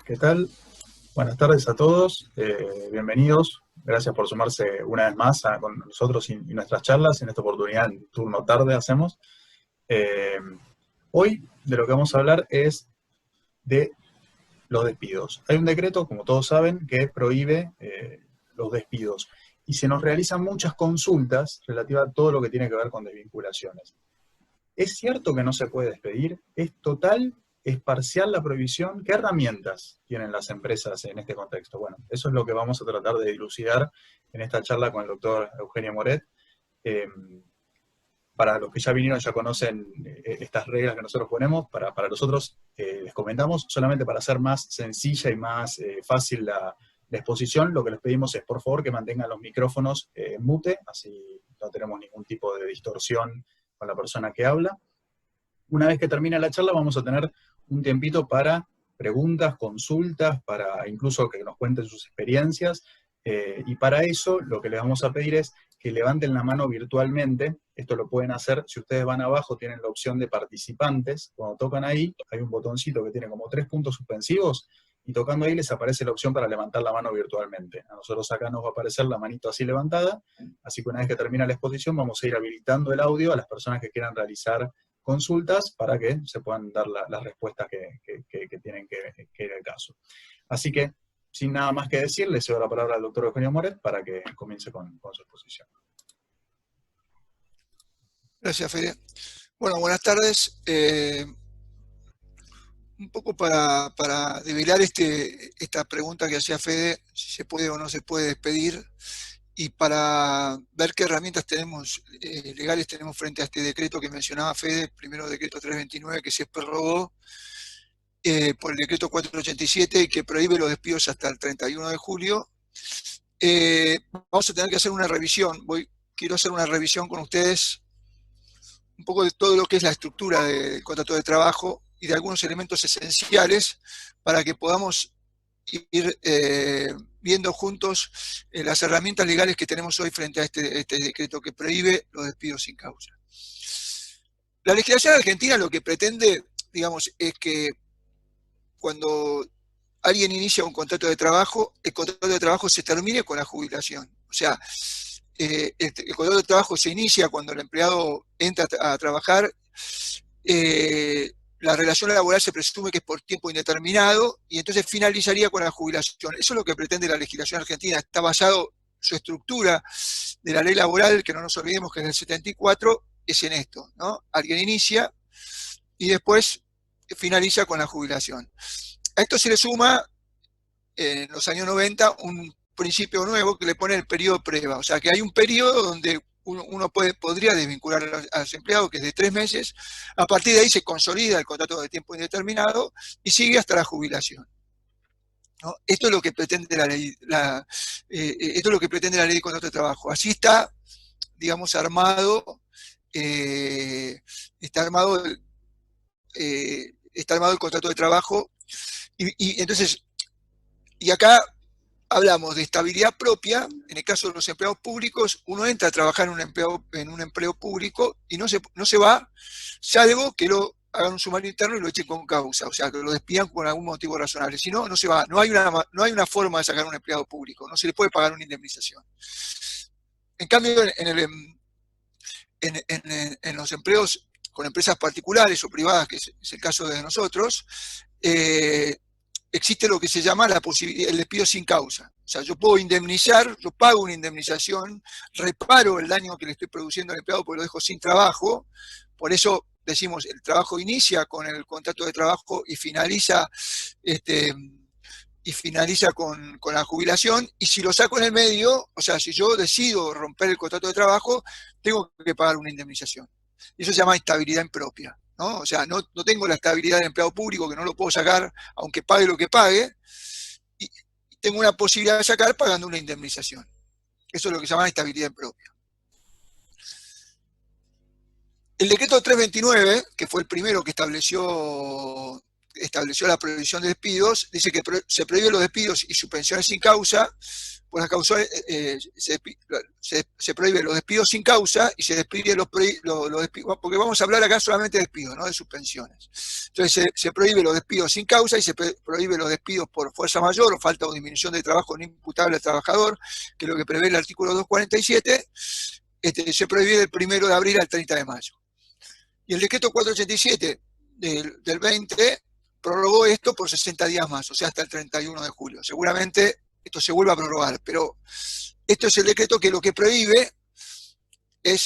¿Qué tal? Buenas tardes a todos, bienvenidos. Gracias por sumarse una vez más con nosotros y nuestras charlas. En esta oportunidad, en turno tarde hacemos. Eh, Hoy de lo que vamos a hablar es de los despidos. Hay un decreto, como todos saben, que prohíbe los despidos y se nos realizan muchas consultas relativas a todo lo que tiene que ver con desvinculaciones. ¿Es cierto que no se puede despedir? ¿Es total? ¿Es parcial la prohibición? ¿Qué herramientas tienen las empresas en este contexto? Bueno, eso es lo que vamos a tratar de dilucidar en esta charla con el doctor Eugenio Moret. Eh, para los que ya vinieron, ya conocen estas reglas que nosotros ponemos. Para los otros, les comentamos, solamente para hacer más sencilla y más fácil la exposición, lo que les pedimos es, por favor, que mantengan los micrófonos en mute, así no tenemos ningún tipo de distorsión con la persona que habla. Una vez que termine la charla vamos a tener un tiempito para preguntas, consultas, para incluso que nos cuenten sus experiencias, y para eso lo que les vamos a pedir es que levanten la mano virtualmente. Esto lo pueden hacer, si ustedes van abajo tienen la opción de participantes, cuando tocan ahí hay un botoncito que tiene como 3 puntos suspensivos, y tocando ahí les aparece la opción para levantar la mano virtualmente. A nosotros acá nos va a aparecer la manito así levantada, así que una vez que termina la exposición vamos a ir habilitando el audio a las personas que quieran realizar consultas para que se puedan dar las respuestas que tienen que ir al caso. Así que, sin nada más que decir, le cedo la palabra al doctor Eugenio Moret para que comience con su exposición. Gracias, Fede. Bueno, buenas tardes. Un poco para develar esta pregunta que hacía Fede, si se puede o no se puede despedir, y para ver qué herramientas tenemos legales tenemos frente a este decreto que mencionaba Fede, primero decreto 329, que se prorrogó por el decreto 487 y que prohíbe los despidos hasta el 31 de julio. Vamos a tener que hacer una revisión. Quiero hacer una revisión con ustedes un poco de todo lo que es la estructura del contrato de trabajo y de algunos elementos esenciales para que podamos ir viendo juntos las herramientas legales que tenemos hoy frente a este decreto que prohíbe los despidos sin causa. La legislación argentina lo que pretende, digamos, es que cuando alguien inicia un contrato de trabajo, el contrato de trabajo se termine con la jubilación. O sea, el contrato de trabajo se inicia cuando el empleado entra a trabajar, la relación laboral se presume que es por tiempo indeterminado y entonces finalizaría con la jubilación. Eso es lo que pretende la legislación argentina. Está basado su estructura de la ley laboral, que no nos olvidemos que es del 74, es en esto, ¿no? Alguien inicia y después finaliza con la jubilación. A esto se le suma, en los años 90, un principio nuevo que le pone el periodo prueba. O sea, que hay un periodo donde uno podría desvincular a los empleados, que es de 3 meses. A partir de ahí se consolida el contrato de tiempo indeterminado y sigue hasta la jubilación, ¿no? Esto es lo que pretende la ley, esto es lo que pretende la ley de contrato de trabajo. Así está, digamos, armado, está armado el contrato de trabajo. Y entonces, y acá hablamos de estabilidad propia. En el caso de los empleados públicos, uno entra a trabajar en un empleo público y no se va, salvo que lo hagan un sumario interno y lo echen con causa, o sea, que lo despidan por algún motivo razonable. Si no, no se va. No hay una forma de sacar un empleado público, no se le puede pagar una indemnización. En cambio, en los empleos con empresas particulares o privadas, que es el caso de nosotros, existe lo que se llama el despido sin causa. O sea, yo puedo indemnizar, yo pago una indemnización, reparo el daño que le estoy produciendo al empleado porque lo dejo sin trabajo. Por eso decimos, el trabajo inicia con el contrato de trabajo y finaliza, con la jubilación. Y si lo saco en el medio, o sea, si yo decido romper el contrato de trabajo, tengo que pagar una indemnización. Y eso se llama estabilidad impropia, ¿no? O sea, no tengo la estabilidad del empleado público, que no lo puedo sacar aunque pague lo que pague, y tengo una posibilidad de sacar pagando una indemnización. Eso es lo que se llama estabilidad impropia. El decreto 329, que fue el primero que estableció estableció la prohibición de despidos, dice que se prohíben los despidos y suspensiones sin causa. Por las causales, se prohíben los despidos sin causa y se despiden los despidos, porque vamos a hablar acá solamente de despidos, no de suspensiones. Entonces se prohíbe los despidos sin causa y se prohíbe los despidos por fuerza mayor o falta o disminución de trabajo no imputable al trabajador, que es lo que prevé el artículo 247, se prohíbe del 1 de abril al 30 de mayo. Y el decreto 487 del 20 prorrogó esto por 60 días más, o sea, hasta el 31 de julio. Seguramente esto se vuelve a prorrogar, pero esto es el decreto que lo que prohíbe el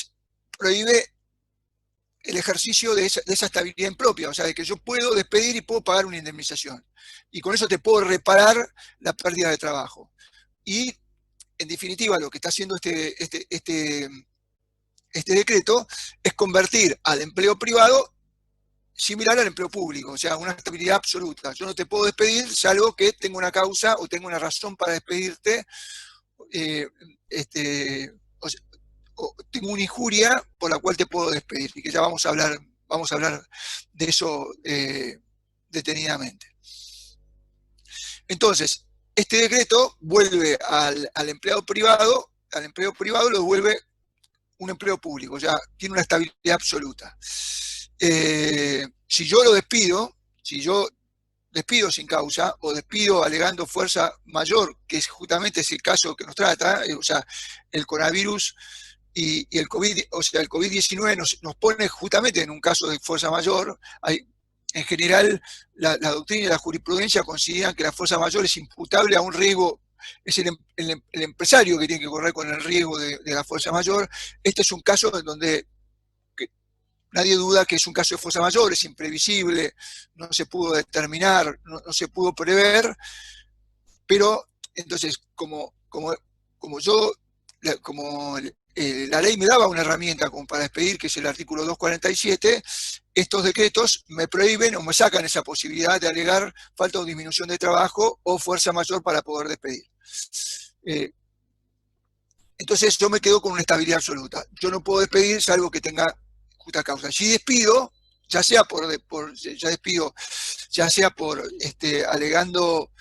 ejercicio de esa estabilidad impropia, o sea, de que yo puedo despedir y puedo pagar una indemnización. Y con eso te puedo reparar la pérdida de trabajo. Y, en definitiva, lo que está haciendo este decreto es convertir al empleo privado similar al empleo público, o sea, una estabilidad absoluta. Yo no te puedo despedir, salvo que tenga una causa o tenga una razón para despedirte, o tengo una injuria por la cual te puedo despedir, y que ya vamos a hablar de eso detenidamente. Entonces, este decreto vuelve al empleo privado lo devuelve un empleo público, ya tiene una estabilidad absoluta. Si yo lo despido, sin causa, o despido alegando fuerza mayor, que es justamente ese caso que nos trata, o sea, el coronavirus y el COVID, o sea, el COVID-19 nos pone justamente en un caso de fuerza mayor. En general, la doctrina y la jurisprudencia consideran que la fuerza mayor es imputable a un riesgo, es el empresario que tiene que correr con el riesgo de la fuerza mayor. Este es un caso en donde nadie duda que es un caso de fuerza mayor, es imprevisible, no se pudo determinar, no se pudo prever, pero entonces, como la ley me daba una herramienta como para despedir, que es el artículo 247, estos decretos me prohíben o me sacan esa posibilidad de alegar falta o disminución de trabajo o fuerza mayor para poder despedir. Entonces yo me quedo con una estabilidad absoluta. Yo no puedo despedir salvo que tenga justa causa. Si despido, ya sea alegando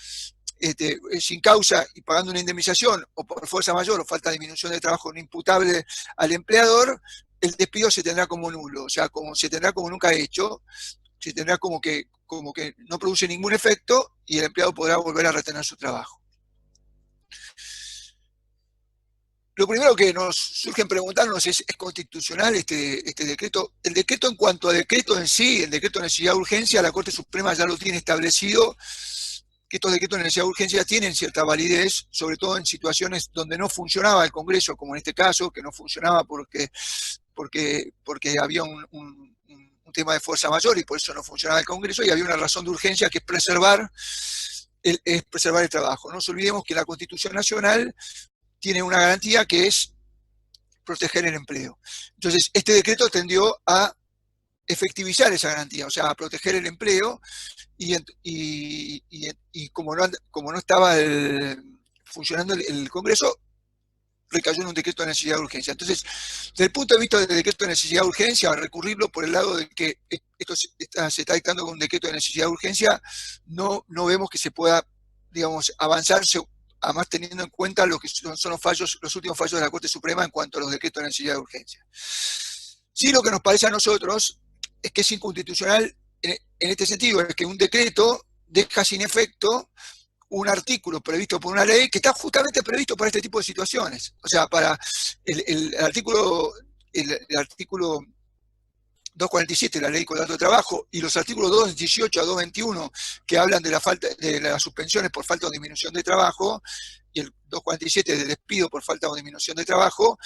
sin causa y pagando una indemnización, o por fuerza mayor o falta de disminución de trabajo no imputable al empleador, el despido se tendrá como nulo, o sea, se tendrá como nunca hecho, se tendrá como que no produce ningún efecto y el empleado podrá volver a retener su trabajo. Lo primero que nos surge en preguntarnos ¿es constitucional este decreto? El decreto, en cuanto a decreto en sí, el decreto de necesidad de urgencia, la Corte Suprema ya lo tiene establecido, que estos decretos de necesidad de urgencia tienen cierta validez, sobre todo en situaciones donde no funcionaba el Congreso, como en este caso, que no funcionaba porque había un tema de fuerza mayor y por eso no funcionaba el Congreso, y había una razón de urgencia que es preservar el trabajo. No nos olvidemos que la Constitución Nacional tiene una garantía que es proteger el empleo. Entonces, este decreto tendió a efectivizar esa garantía, o sea, a proteger el empleo, y como no estaba funcionando el Congreso, recayó en un decreto de necesidad de urgencia. Entonces, desde el punto de vista del decreto de necesidad de urgencia, recurrirlo por el lado de que esto se está dictando con un decreto de necesidad de urgencia, no vemos que se pueda, digamos, avanzarse, además teniendo en cuenta lo que son los últimos fallos de la Corte Suprema en cuanto a los decretos de necesidad de urgencia. Sí, lo que nos parece a nosotros es que es inconstitucional en este sentido, es que un decreto deja sin efecto un artículo previsto por una ley que está justamente previsto para este tipo de situaciones. O sea, para el artículo 247 de la Ley de Contrato de Trabajo y los artículos 218 a 221 que hablan de las suspensiones por falta o disminución de trabajo, y el 247 de despido por falta o disminución de trabajo,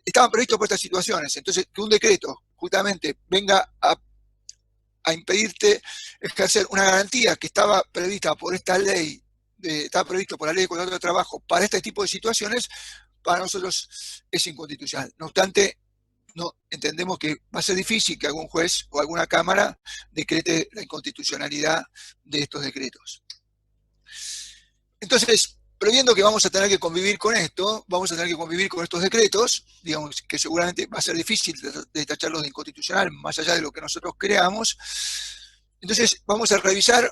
estaban previstos por estas situaciones. Entonces, que un decreto justamente venga a impedirte ejercer una garantía que estaba prevista por esta ley, estaba previsto por la Ley de Contrato de Trabajo para este tipo de situaciones, para nosotros es inconstitucional. No obstante, no entendemos que va a ser difícil que algún juez o alguna cámara decrete la inconstitucionalidad de estos decretos. Entonces, previendo que vamos a tener que convivir con esto, vamos a tener que convivir con estos decretos, digamos que seguramente va a ser difícil de tacharlos de inconstitucional, más allá de lo que nosotros creamos. Entonces vamos a revisar,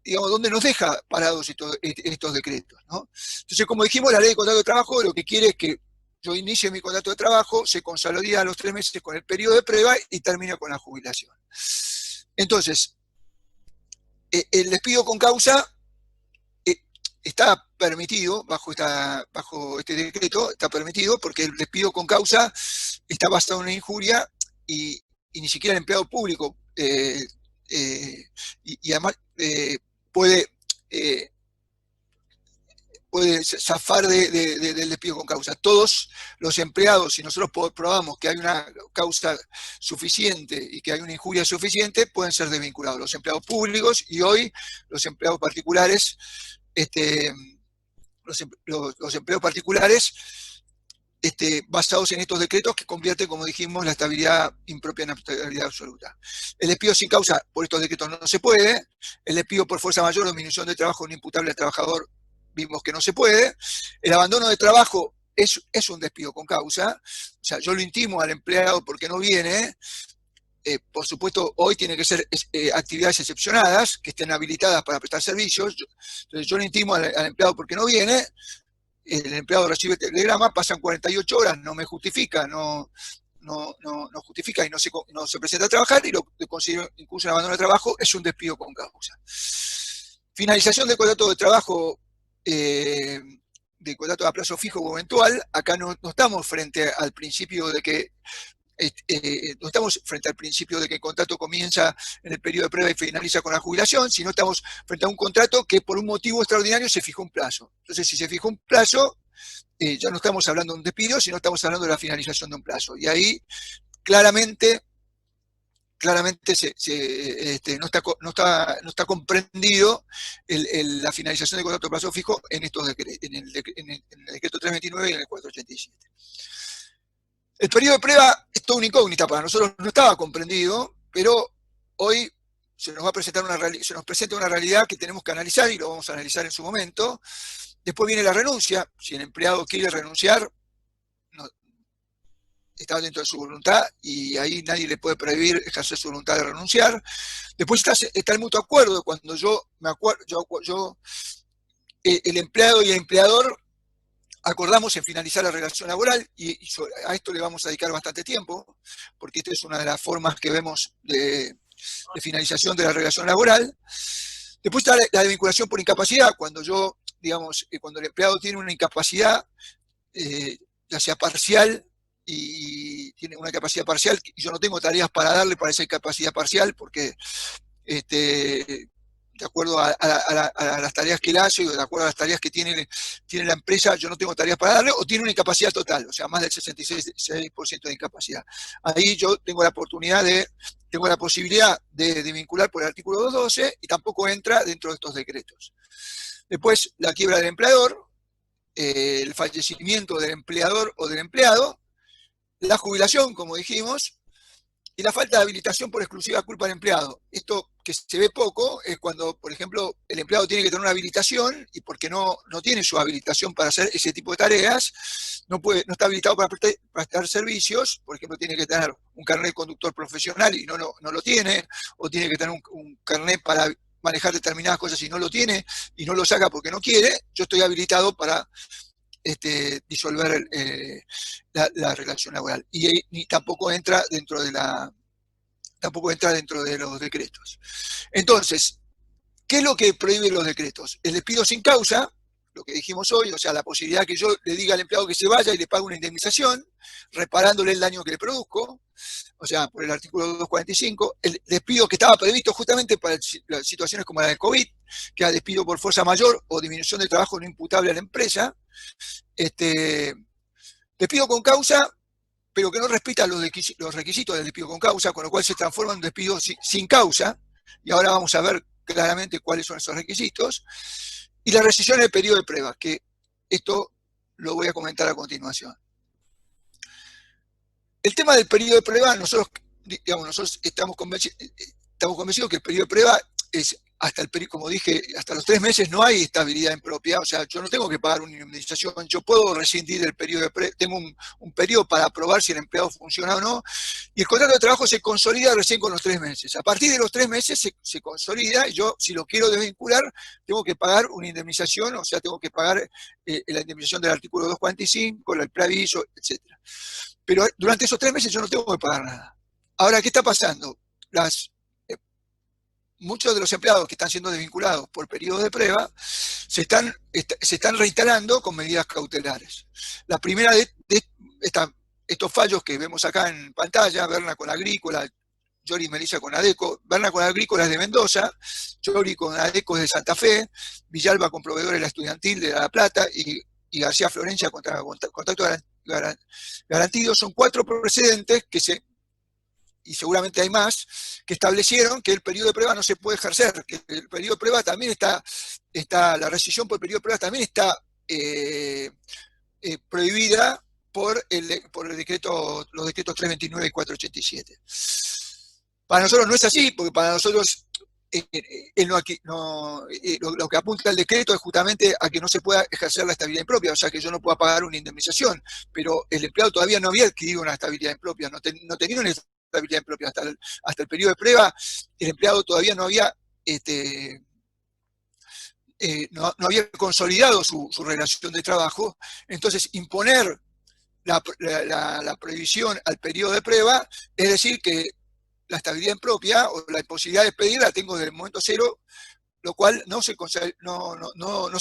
digamos, dónde nos deja parados estos decretos, ¿no? Entonces, como dijimos, la ley de contrato de trabajo lo que quiere es que yo inicie mi contrato de trabajo, se consolida a los 3 meses con el periodo de prueba y termino con la jubilación. Entonces, el despido con causa está permitido, bajo este decreto, está permitido porque el despido con causa está basado en una injuria y ni siquiera el empleado público y además puede zafar del despido con causa. Todos los empleados, si nosotros probamos que hay una causa suficiente y que hay una injuria suficiente, pueden ser desvinculados. Los empleados públicos y hoy los empleados particulares, los empleos particulares basados en estos decretos que convierten, como dijimos, la estabilidad impropia en estabilidad absoluta. El despido sin causa por estos decretos no se puede. El despido por fuerza mayor o disminución de trabajo no imputable al trabajador vimos que no se puede. El abandono de trabajo es un despido con causa. O sea, yo lo intimo al empleado porque no viene. Por supuesto, hoy tiene que ser actividades excepcionadas, que estén habilitadas para prestar servicios. Entonces yo lo intimo al empleado porque no viene. El empleado recibe el telegrama, pasan 48 horas, no me justifica, no justifica y no se presenta a trabajar y lo que considero incluso un abandono de trabajo es un despido con causa. Finalización del contrato de trabajo, de contrato a plazo fijo o eventual. Acá no estamos frente al principio de que no estamos frente al principio de que el contrato comienza en el periodo de prueba y finaliza con la jubilación, sino estamos frente a un contrato que por un motivo extraordinario se fijó un plazo. Entonces, si se fijó un plazo, ya no estamos hablando de un despido, sino estamos hablando de la finalización de un plazo. Y ahí claramente no está comprendido la finalización del contrato de plazo fijo en el decreto 329 y en el 487. El periodo de prueba es toda una incógnita para nosotros, no estaba comprendido, pero hoy se nos presenta una realidad que tenemos que analizar y lo vamos a analizar en su momento. Después viene la renuncia. Si el empleado quiere renunciar, está dentro de su voluntad y ahí nadie le puede prohibir ejercer su voluntad de renunciar. Después está el mutuo acuerdo, cuando el empleado y el empleador acordamos en finalizar la relación laboral y a esto le vamos a dedicar bastante tiempo, porque esta es una de las formas que vemos de finalización de la relación laboral. Después está la vinculación por incapacidad, cuando cuando el empleado tiene una incapacidad, ya sea parcial, y tiene una capacidad parcial, y yo no tengo tareas para darle para esa incapacidad parcial, porque de acuerdo a las tareas que él hace, o de acuerdo a las tareas que tiene la empresa, yo no tengo tareas para darle, o tiene una incapacidad total, o sea, más del 66% de incapacidad. Ahí yo tengo la posibilidad de vincular por el artículo 212 y tampoco entra dentro de estos decretos. Después, la quiebra del empleador, el fallecimiento del empleador o del empleado, la jubilación, como dijimos, y la falta de habilitación por exclusiva culpa del empleado. Esto que se ve poco es cuando, por ejemplo, el empleado tiene que tener una habilitación y porque no tiene su habilitación para hacer ese tipo de tareas, no está habilitado para prestar servicios, por ejemplo, tiene que tener un carnet de conductor profesional y no lo tiene, o tiene que tener un carnet para manejar determinadas cosas y no lo tiene, y no lo saca porque no quiere. Yo estoy habilitado para disolver la relación laboral. Y tampoco entra dentro de los decretos. Entonces, ¿qué es lo que prohíbe los decretos? El despido sin causa, lo que dijimos hoy, o sea, la posibilidad que yo le diga al empleado que se vaya y le pague una indemnización, reparándole el daño que le produzco, o sea, por el artículo 245, el despido que estaba previsto justamente para situaciones como la del COVID, que era despido por fuerza mayor o disminución de trabajo no imputable a la empresa, despido con causa, pero que no respeta los requisitos del despido con causa, con lo cual se transforma en un despido sin causa, y ahora vamos a ver claramente cuáles son esos requisitos, y la rescisión del periodo de prueba, que esto lo voy a comentar a continuación. El tema del periodo de prueba, nosotros estamos convencidos que el periodo de prueba es como dije, hasta los 3 meses no hay estabilidad impropia, o sea, yo no tengo que pagar una indemnización, yo puedo rescindir el periodo de prueba, tengo un periodo para probar si el empleado funciona o no, y el contrato de trabajo se consolida recién con los 3 meses. A partir de los 3 meses se consolida, y yo, si lo quiero desvincular, tengo que pagar una indemnización, o sea, tengo que pagar la indemnización del artículo 245, el preaviso, etc. Pero durante esos 3 meses yo no tengo que pagar nada. Ahora, ¿qué está pasando? Muchos de los empleados que están siendo desvinculados por periodos de prueba se están reinstalando con medidas cautelares. La primera de estos fallos que vemos acá en pantalla, Berna con Agrícola, Yori y Melissa con Adeco, Berna con Agrícola es de Mendoza, Yori con Adeco es de Santa Fe, Villalba con Proveedores La Estudiantil de La Plata y García Florencia contra Contacto Garantido, son 4 precedentes y seguramente hay más, que establecieron que el periodo de prueba no se puede ejercer, que el periodo de prueba también la rescisión por el periodo de prueba también está prohibida por los decretos 329 y 487. Para nosotros no es así, porque para nosotros lo que apunta el decreto es justamente a que no se pueda ejercer la estabilidad impropia, o sea que yo no pueda pagar una indemnización, pero el empleado todavía no había adquirido una estabilidad impropia, no tenía una estabilidad impropia hasta el periodo de prueba, el empleado todavía no había no había consolidado su relación de trabajo, entonces imponer la prohibición al periodo de prueba es decir que la estabilidad impropia o la imposibilidad de despedir la tengo desde el momento cero, lo cual no se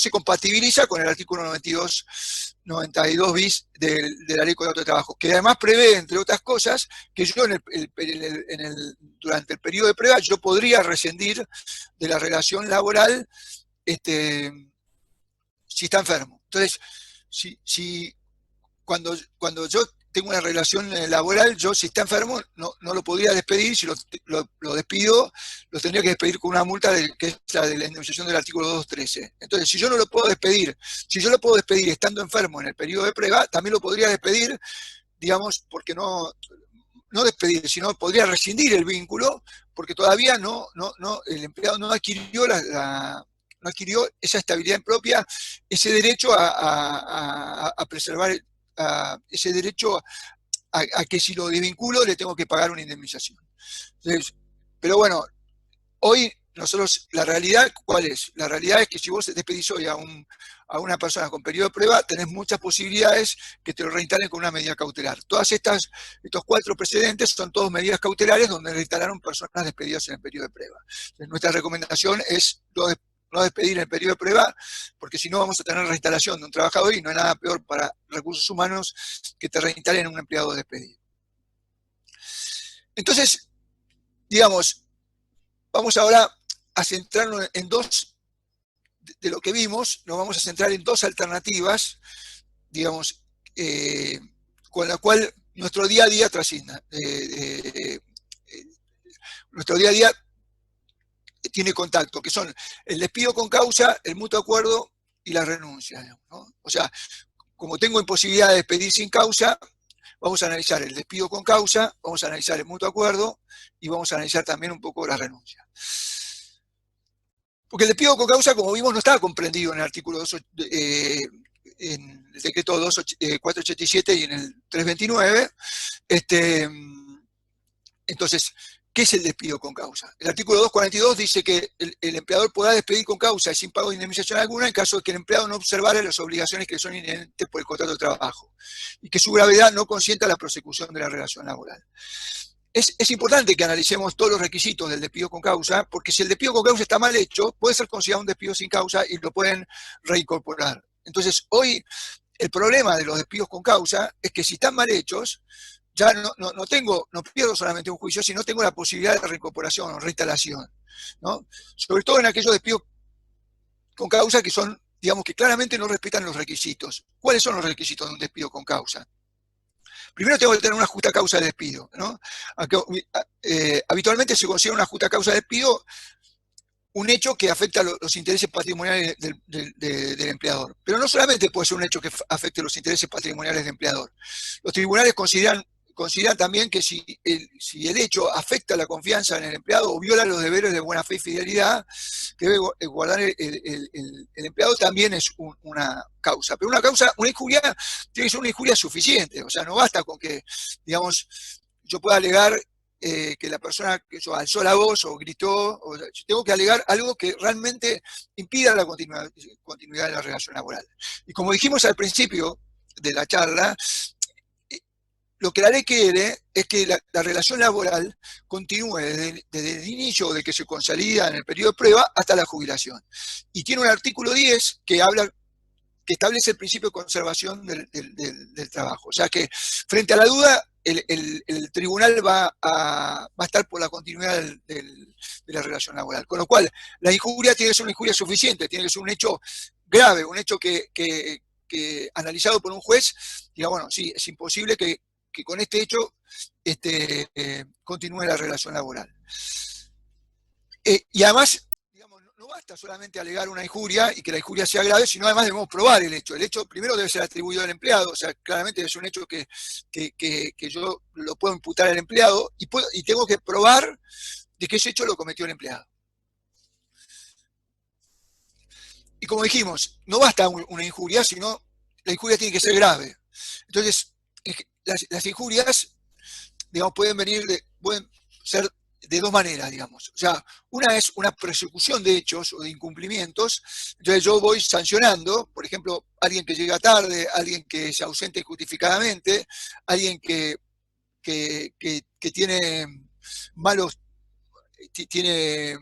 compatibiliza con el artículo 92 bis de la Ley de Contrato de Trabajo, que además prevé, entre otras cosas, que yo durante el periodo de prueba yo podría rescindir de la relación laboral si está enfermo. Entonces, cuando yo tengo una relación laboral, yo si está enfermo no lo podría despedir, si lo despido, lo tendría que despedir con una multa que es la de la indemnización del artículo 213. Entonces, si yo no lo puedo despedir, si yo lo puedo despedir estando enfermo en el periodo de prueba, también lo podría despedir, digamos, porque no despedir, sino podría rescindir el vínculo, porque todavía el empleado no adquirió no adquirió esa estabilidad impropia, ese derecho a preservar ese derecho a que si lo desvinculo le tengo que pagar una indemnización. Entonces, pero bueno, hoy nosotros, la realidad, ¿cuál es? La realidad es que si vos despedís hoy a una persona con periodo de prueba, tenés muchas posibilidades que te lo reinstalen con una medida cautelar. Estos 4 precedentes son todos medidas cautelares donde reinstalaron personas despedidas en el periodo de prueba. Entonces, nuestra recomendación es no despedir en el periodo de prueba, porque si no vamos a tener reinstalación de un trabajador y no hay nada peor para recursos humanos que te reinstalen un empleado despedido. Entonces, digamos, vamos ahora a centrarnos en de lo que vimos, nos vamos a centrar en 2 alternativas, digamos, con la cual nuestro día a día trascienda. Nuestro día a día tiene contacto, que son el despido con causa, el mutuo acuerdo y la renuncia, ¿no? O sea, como tengo imposibilidad de despedir sin causa, vamos a analizar el despido con causa, vamos a analizar el mutuo acuerdo y vamos a analizar también un poco la renuncia. Porque el despido con causa, como vimos, no estaba comprendido en el artículo 2, en el decreto 487 y en el 329. Entonces, ¿qué es el despido con causa? El artículo 242 dice que el empleador podrá despedir con causa y sin pago de indemnización alguna en caso de que el empleado no observara las obligaciones que son inherentes por el contrato de trabajo y que su gravedad no consienta la prosecución de la relación laboral. Es importante que analicemos todos los requisitos del despido con causa, porque si el despido con causa está mal hecho, puede ser considerado un despido sin causa y lo pueden reincorporar. Entonces, hoy el problema de los despidos con causa es que si están mal hechos, ya no pierdo solamente un juicio, sino tengo la posibilidad de reincorporación o reinstalación, ¿no? Sobre todo en aquellos despidos con causa que son, digamos, que claramente no respetan los requisitos. ¿Cuáles son los requisitos de un despido con causa? Primero tengo que tener una justa causa de despido, ¿no? Habitualmente se considera una justa causa de despido un hecho que afecta los intereses patrimoniales del empleador. Pero no solamente puede ser un hecho que afecte los intereses patrimoniales del empleador. Los tribunales consideran también que si el hecho afecta la confianza en el empleado o viola los deberes de buena fe y fidelidad debe guardar el empleado también es una causa. Pero una injuria tiene que ser una injuria suficiente. O sea, no basta con que, digamos, yo pueda alegar que la persona que alzó la voz o gritó, yo tengo que alegar algo que realmente impida la continuidad de la relación laboral. Y como dijimos al principio de la charla, lo que la ley quiere es que la relación laboral continúe desde el inicio de que se consolida en el periodo de prueba hasta la jubilación. Y tiene un artículo 10 que establece el principio de conservación del trabajo. O sea que, frente a la duda, el tribunal va a estar por la continuidad de la relación laboral. Con lo cual, la injuria tiene que ser una injuria suficiente, tiene que ser un hecho grave, un hecho que analizado por un juez, diga, bueno, sí, es imposible que con este hecho continúe la relación laboral. Y además, digamos, no basta solamente alegar una injuria y que la injuria sea grave, sino además debemos probar el hecho. El hecho primero debe ser atribuido al empleado, o sea, claramente es un hecho que yo lo puedo imputar al empleado y tengo que probar de que ese hecho lo cometió el empleado. Y como dijimos, no basta una injuria, sino la injuria tiene que ser grave. Entonces, las injurias, digamos, pueden ser de dos maneras, digamos. O sea, una es una persecución de hechos o de incumplimientos. Entonces yo voy sancionando, por ejemplo, alguien que llega tarde, alguien que se ausente injustificadamente, alguien que tiene tiene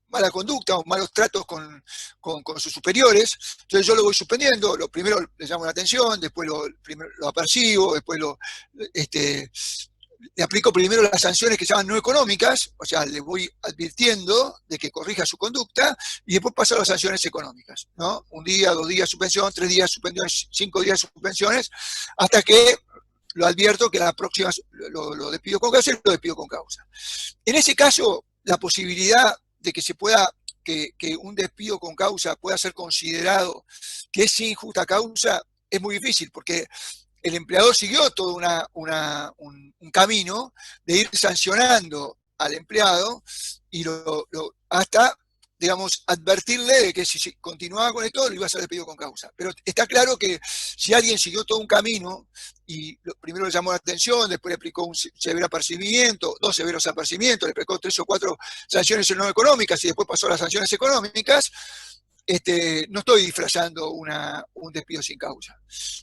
mala conducta o malos tratos con sus superiores. Entonces yo lo voy suspendiendo, primero le llamo la atención, después lo apercibo, después le aplico primero las sanciones que se llaman no económicas, o sea, le voy advirtiendo de que corrija su conducta, y después paso a las sanciones económicas, ¿no? 1 día, 2 días suspensión, 3 días suspensiones, 5 días suspensiones, hasta que lo advierto que la próxima lo despido con causa y lo despido con causa. En ese caso, la posibilidad de que que un despido con causa pueda ser considerado que es sin justa causa es muy difícil, porque el empleador siguió todo un camino de ir sancionando al empleado y hasta, digamos, advertirle de que si continuaba con esto, lo iba a ser despedido con causa. Pero está claro que si alguien siguió todo un camino y primero le llamó la atención, después le aplicó un severo apercibimiento, 2 severos apercibimientos, le aplicó 3 o 4 sanciones no económicas y después pasó a las sanciones económicas, no estoy disfrazando un despido sin causa.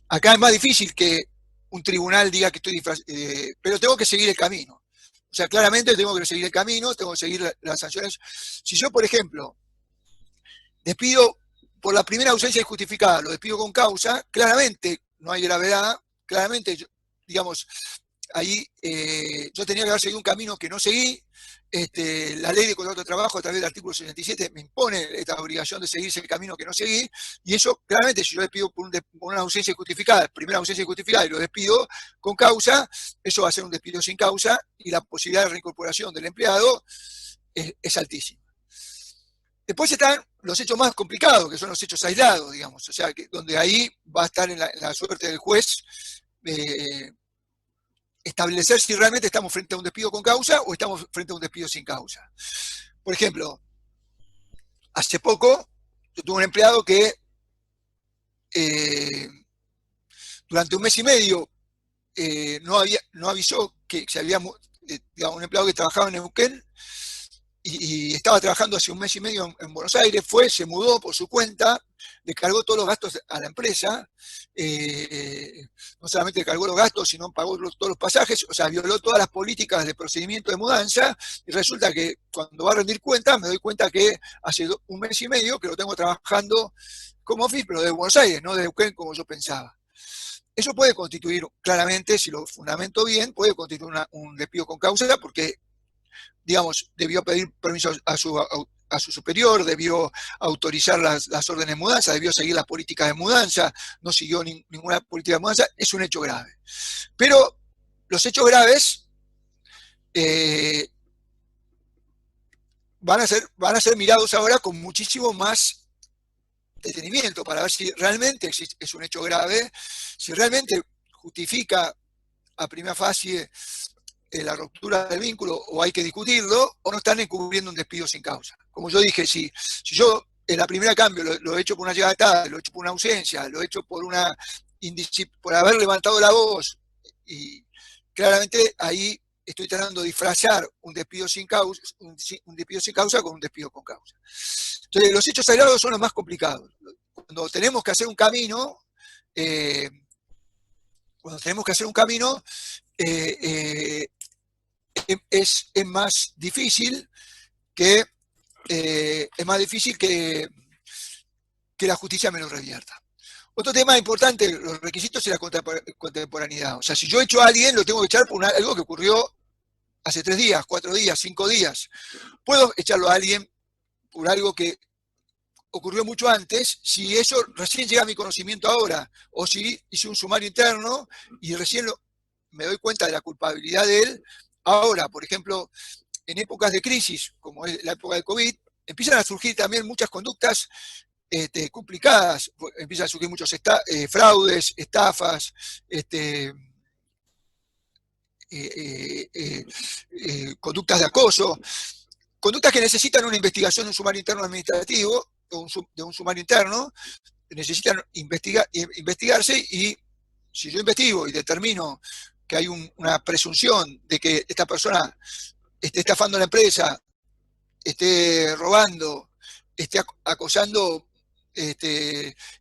Acá es más difícil que un tribunal diga que estoy disfrazando, pero tengo que seguir el camino. O sea, claramente tengo que seguir el camino, tengo que seguir las sanciones. Si yo, por ejemplo, despido por la primera ausencia injustificada, lo despido con causa, claramente no hay gravedad, claramente, digamos, ahí yo tenía que haber seguido un camino que no seguí. La ley de contrato de trabajo a través del artículo 67 me impone esta obligación de seguir ese camino que no seguí, y eso claramente, si yo despido por una ausencia injustificada, primera ausencia injustificada, y lo despido con causa, eso va a ser un despido sin causa y la posibilidad de reincorporación del empleado es altísima. Después están los hechos más complicados, que son los hechos aislados, digamos, o sea, donde ahí va a estar en la suerte del juez establecer si realmente estamos frente a un despido con causa o estamos frente a un despido sin causa. Por ejemplo, hace poco yo tuve un empleado que durante 1 mes y medio no avisó que se había, digamos, un empleado que trabajaba en Neuquén y estaba trabajando hace 1 mes y medio en Buenos Aires, se mudó por su cuenta, le cargó todos los gastos a la empresa, no solamente le cargó los gastos, sino pagó todos los pasajes, o sea, violó todas las políticas de procedimiento de mudanza, y resulta que cuando va a rendir cuentas, me doy cuenta que hace 1 mes y medio que lo tengo trabajando como office, pero de Buenos Aires, no de Neuquén como yo pensaba. Eso puede constituir claramente, si lo fundamento bien, puede constituir un despido con causa, porque, digamos, debió pedir permiso a su superior, debió autorizar las órdenes de mudanza, debió seguir las políticas de mudanza, no siguió ninguna política de mudanza, es un hecho grave. Pero los hechos graves van a ser mirados ahora con muchísimo más detenimiento para ver si realmente es un hecho grave, si realmente justifica a prima facie la ruptura del vínculo o hay que discutirlo, o no están encubriendo un despido sin causa. Como yo dije, si yo en la primera cambio lo he hecho por una llegada tarde, lo he hecho por una ausencia, lo he hecho por por haber levantado la voz, y claramente ahí estoy tratando de disfrazar un despido sin causa, un despido sin causa con un despido con causa. Entonces, los hechos aislados son los más complicados. Cuando tenemos que hacer un camino, es más difícil que la justicia me lo revierta. Otro tema importante, los requisitos y la contemporaneidad. O sea, si yo echo a alguien, lo tengo que echar por algo que ocurrió hace 3 días, 4 días, 5 días. Puedo echarlo a alguien por algo que ocurrió mucho antes, si eso recién llega a mi conocimiento ahora, o si hice un sumario interno y recién me doy cuenta de la culpabilidad de él. Ahora, por ejemplo, en épocas de crisis, como es la época del COVID, empiezan a surgir también muchas conductas complicadas, empiezan a surgir muchos fraudes, estafas, conductas de acoso, conductas que necesitan una investigación de un sumario interno administrativo, de un sumario interno, necesitan investigarse, y si yo investigo y determino que hay una presunción de que esta persona esté estafando a la empresa, esté robando, esté acosando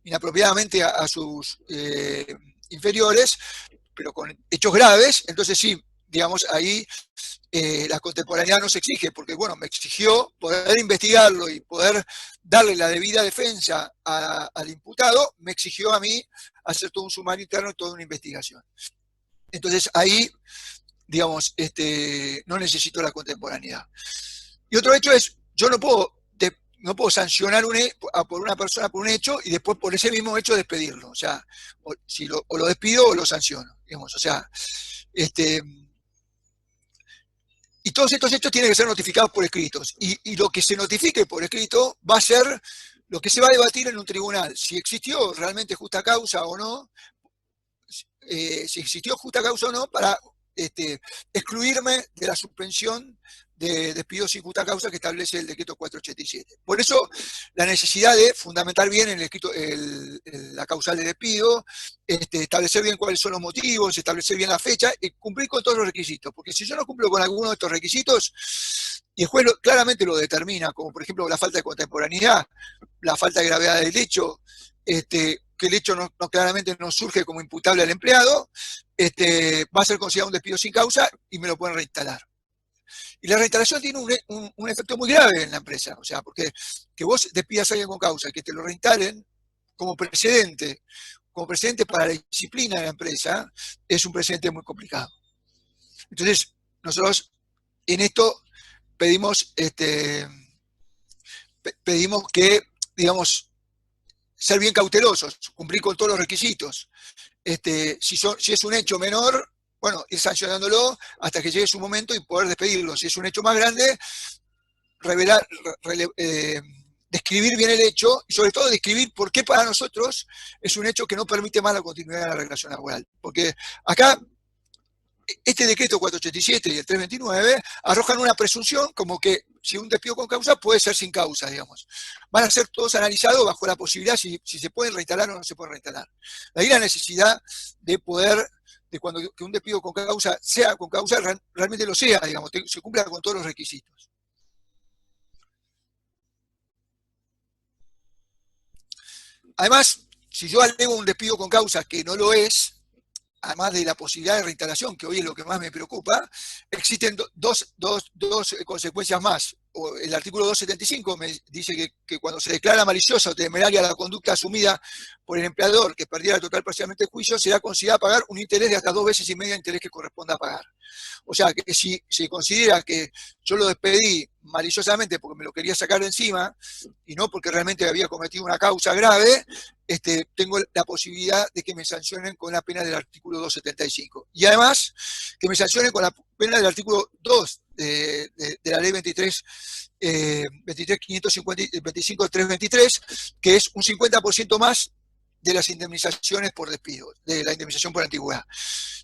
inapropiadamente a sus inferiores, pero con hechos graves, entonces sí, digamos, ahí la contemporaneidad no se exige, porque bueno, me exigió poder investigarlo y poder darle la debida defensa al imputado, me exigió a mí hacer todo un sumario interno y toda una investigación. Entonces ahí, digamos, no necesito la contemporaneidad. Y otro hecho es, yo no puedo sancionar por una persona por un hecho y después por ese mismo hecho despedirlo. O sea, o lo despido o lo sanciono, digamos. O sea, y todos estos hechos tienen que ser notificados por escritos. Y lo que se notifique por escrito va a ser lo que se va a debatir en un tribunal. Si existió realmente justa causa o no, si existió justa causa o no, para excluirme de la suspensión de despidos sin justa causa que establece el decreto 487. Por eso la necesidad de fundamentar bien la causal de despido, establecer bien cuáles son los motivos, establecer bien la fecha y cumplir con todos los requisitos. Porque si yo no cumplo con alguno de estos requisitos, y el juez claramente lo determina, como por ejemplo la falta de contemporaneidad, la falta de gravedad del hecho, que el hecho claramente no surge como imputable al empleado, va a ser considerado un despido sin causa y me lo pueden reinstalar. Y la reinstalación tiene un efecto muy grave en la empresa, o sea, porque que vos despidas a alguien con causa y que te lo reinstalen como precedente para la disciplina de la empresa, es un precedente muy complicado. Entonces, nosotros en esto pedimos que, digamos, ser bien cautelosos, cumplir con todos los requisitos. Si es un hecho menor, bueno, ir sancionándolo hasta que llegue su momento y poder despedirlo. Si es un hecho más grande, describir bien el hecho y sobre todo describir por qué para nosotros es un hecho que no permite más la continuidad de la relación laboral. Porque acá este decreto 487 y el 329 arrojan una presunción como que si un despido con causa puede ser sin causa, digamos. Van a ser todos analizados bajo la posibilidad si se pueden reinstalar o no se pueden reinstalar. Ahí la necesidad de poder, que un despido con causa sea con causa, realmente lo sea, digamos, se cumpla con todos los requisitos. Además, si yo alego un despido con causa que no lo es, además de la posibilidad de reinstalación, que hoy es lo que más me preocupa, existen dos consecuencias más. El artículo 275 me dice que cuando se declara maliciosa o temeraria la conducta asumida por el empleador que perdiera total parcialmente el juicio, será considerada pagar un interés de hasta 2,5 veces de interés que corresponda a pagar. O sea, que si se considera que yo lo despedí maliciosamente porque me lo quería sacar de encima y no porque realmente había cometido una causa grave, tengo la posibilidad de que me sancionen con la pena del artículo 275. Y además, que me sancionen con la pena del artículo 2 de la ley 23.525-323, que es un 50% más de las indemnizaciones por despido, de la indemnización por antigüedad.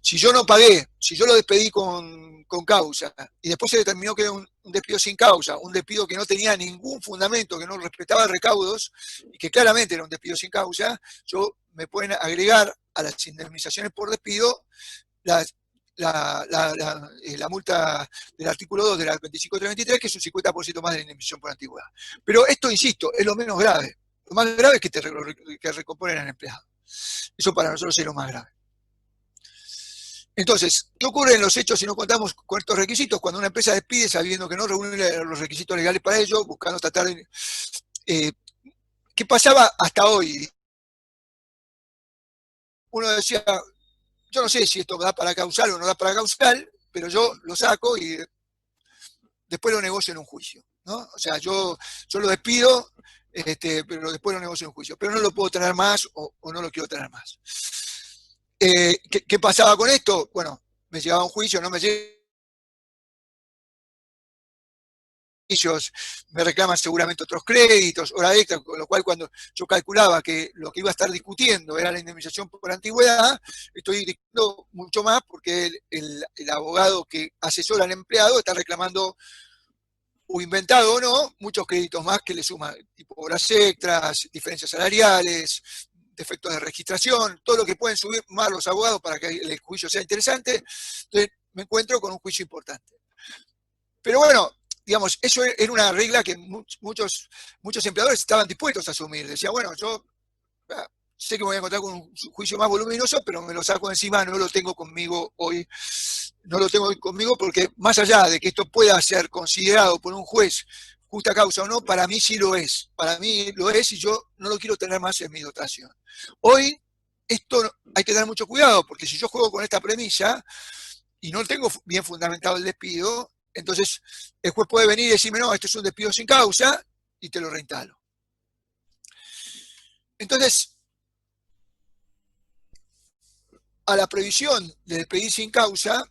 Si yo no pagué, si yo lo despedí con causa y después se determinó que era un despido sin causa, un despido que no tenía ningún fundamento, que no respetaba recaudos y que claramente era un despido sin causa, me pueden agregar a las indemnizaciones por despido la multa del artículo 2 de la 25.323, que es un 50% más de la indemnización por antigüedad. Pero esto, insisto, es lo menos grave. Lo más grave es que recomponen al empleado. Eso para nosotros es lo más grave. Entonces, ¿qué ocurre en los hechos si no contamos con estos requisitos? Cuando una empresa despide sabiendo que no reúne los requisitos legales para ello, buscando tratar de... ¿Qué pasaba hasta hoy? Uno decía, yo no sé si esto da para causal o no da para causal, pero yo lo saco y después lo negocio en un juicio, ¿no? O sea, yo lo despido, pero después lo negocio en un juicio. Pero no lo puedo tener más o no lo quiero tener más. ¿Qué pasaba con esto? Bueno, me llevaba a un juicio, no me llega. Me reclaman seguramente otros créditos, hora extra, con lo cual cuando yo calculaba que lo que iba a estar discutiendo era la indemnización por antigüedad, estoy discutiendo mucho más porque el abogado que asesora al empleado está reclamando, o inventado o no, muchos créditos más que le suman, tipo horas extras, diferencias salariales, defectos de registración, todo lo que pueden subir más los abogados para que el juicio sea interesante. Entonces me encuentro con un juicio importante. Pero bueno, digamos, eso era una regla que muchos empleadores estaban dispuestos a asumir. Decía, bueno, yo sé que me voy a encontrar con un juicio más voluminoso, pero me lo saco encima, no lo tengo conmigo hoy. No lo tengo conmigo porque más allá de que esto pueda ser considerado por un juez justa causa o no, para mí sí lo es. Para mí lo es y yo no lo quiero tener más en mi dotación. Hoy esto hay que tener mucho cuidado porque si yo juego con esta premisa y no tengo bien fundamentado el despido, entonces el juez puede venir y decirme, no, esto es un despido sin causa y te lo reinstalo. Entonces, a la prohibición de despedir sin causa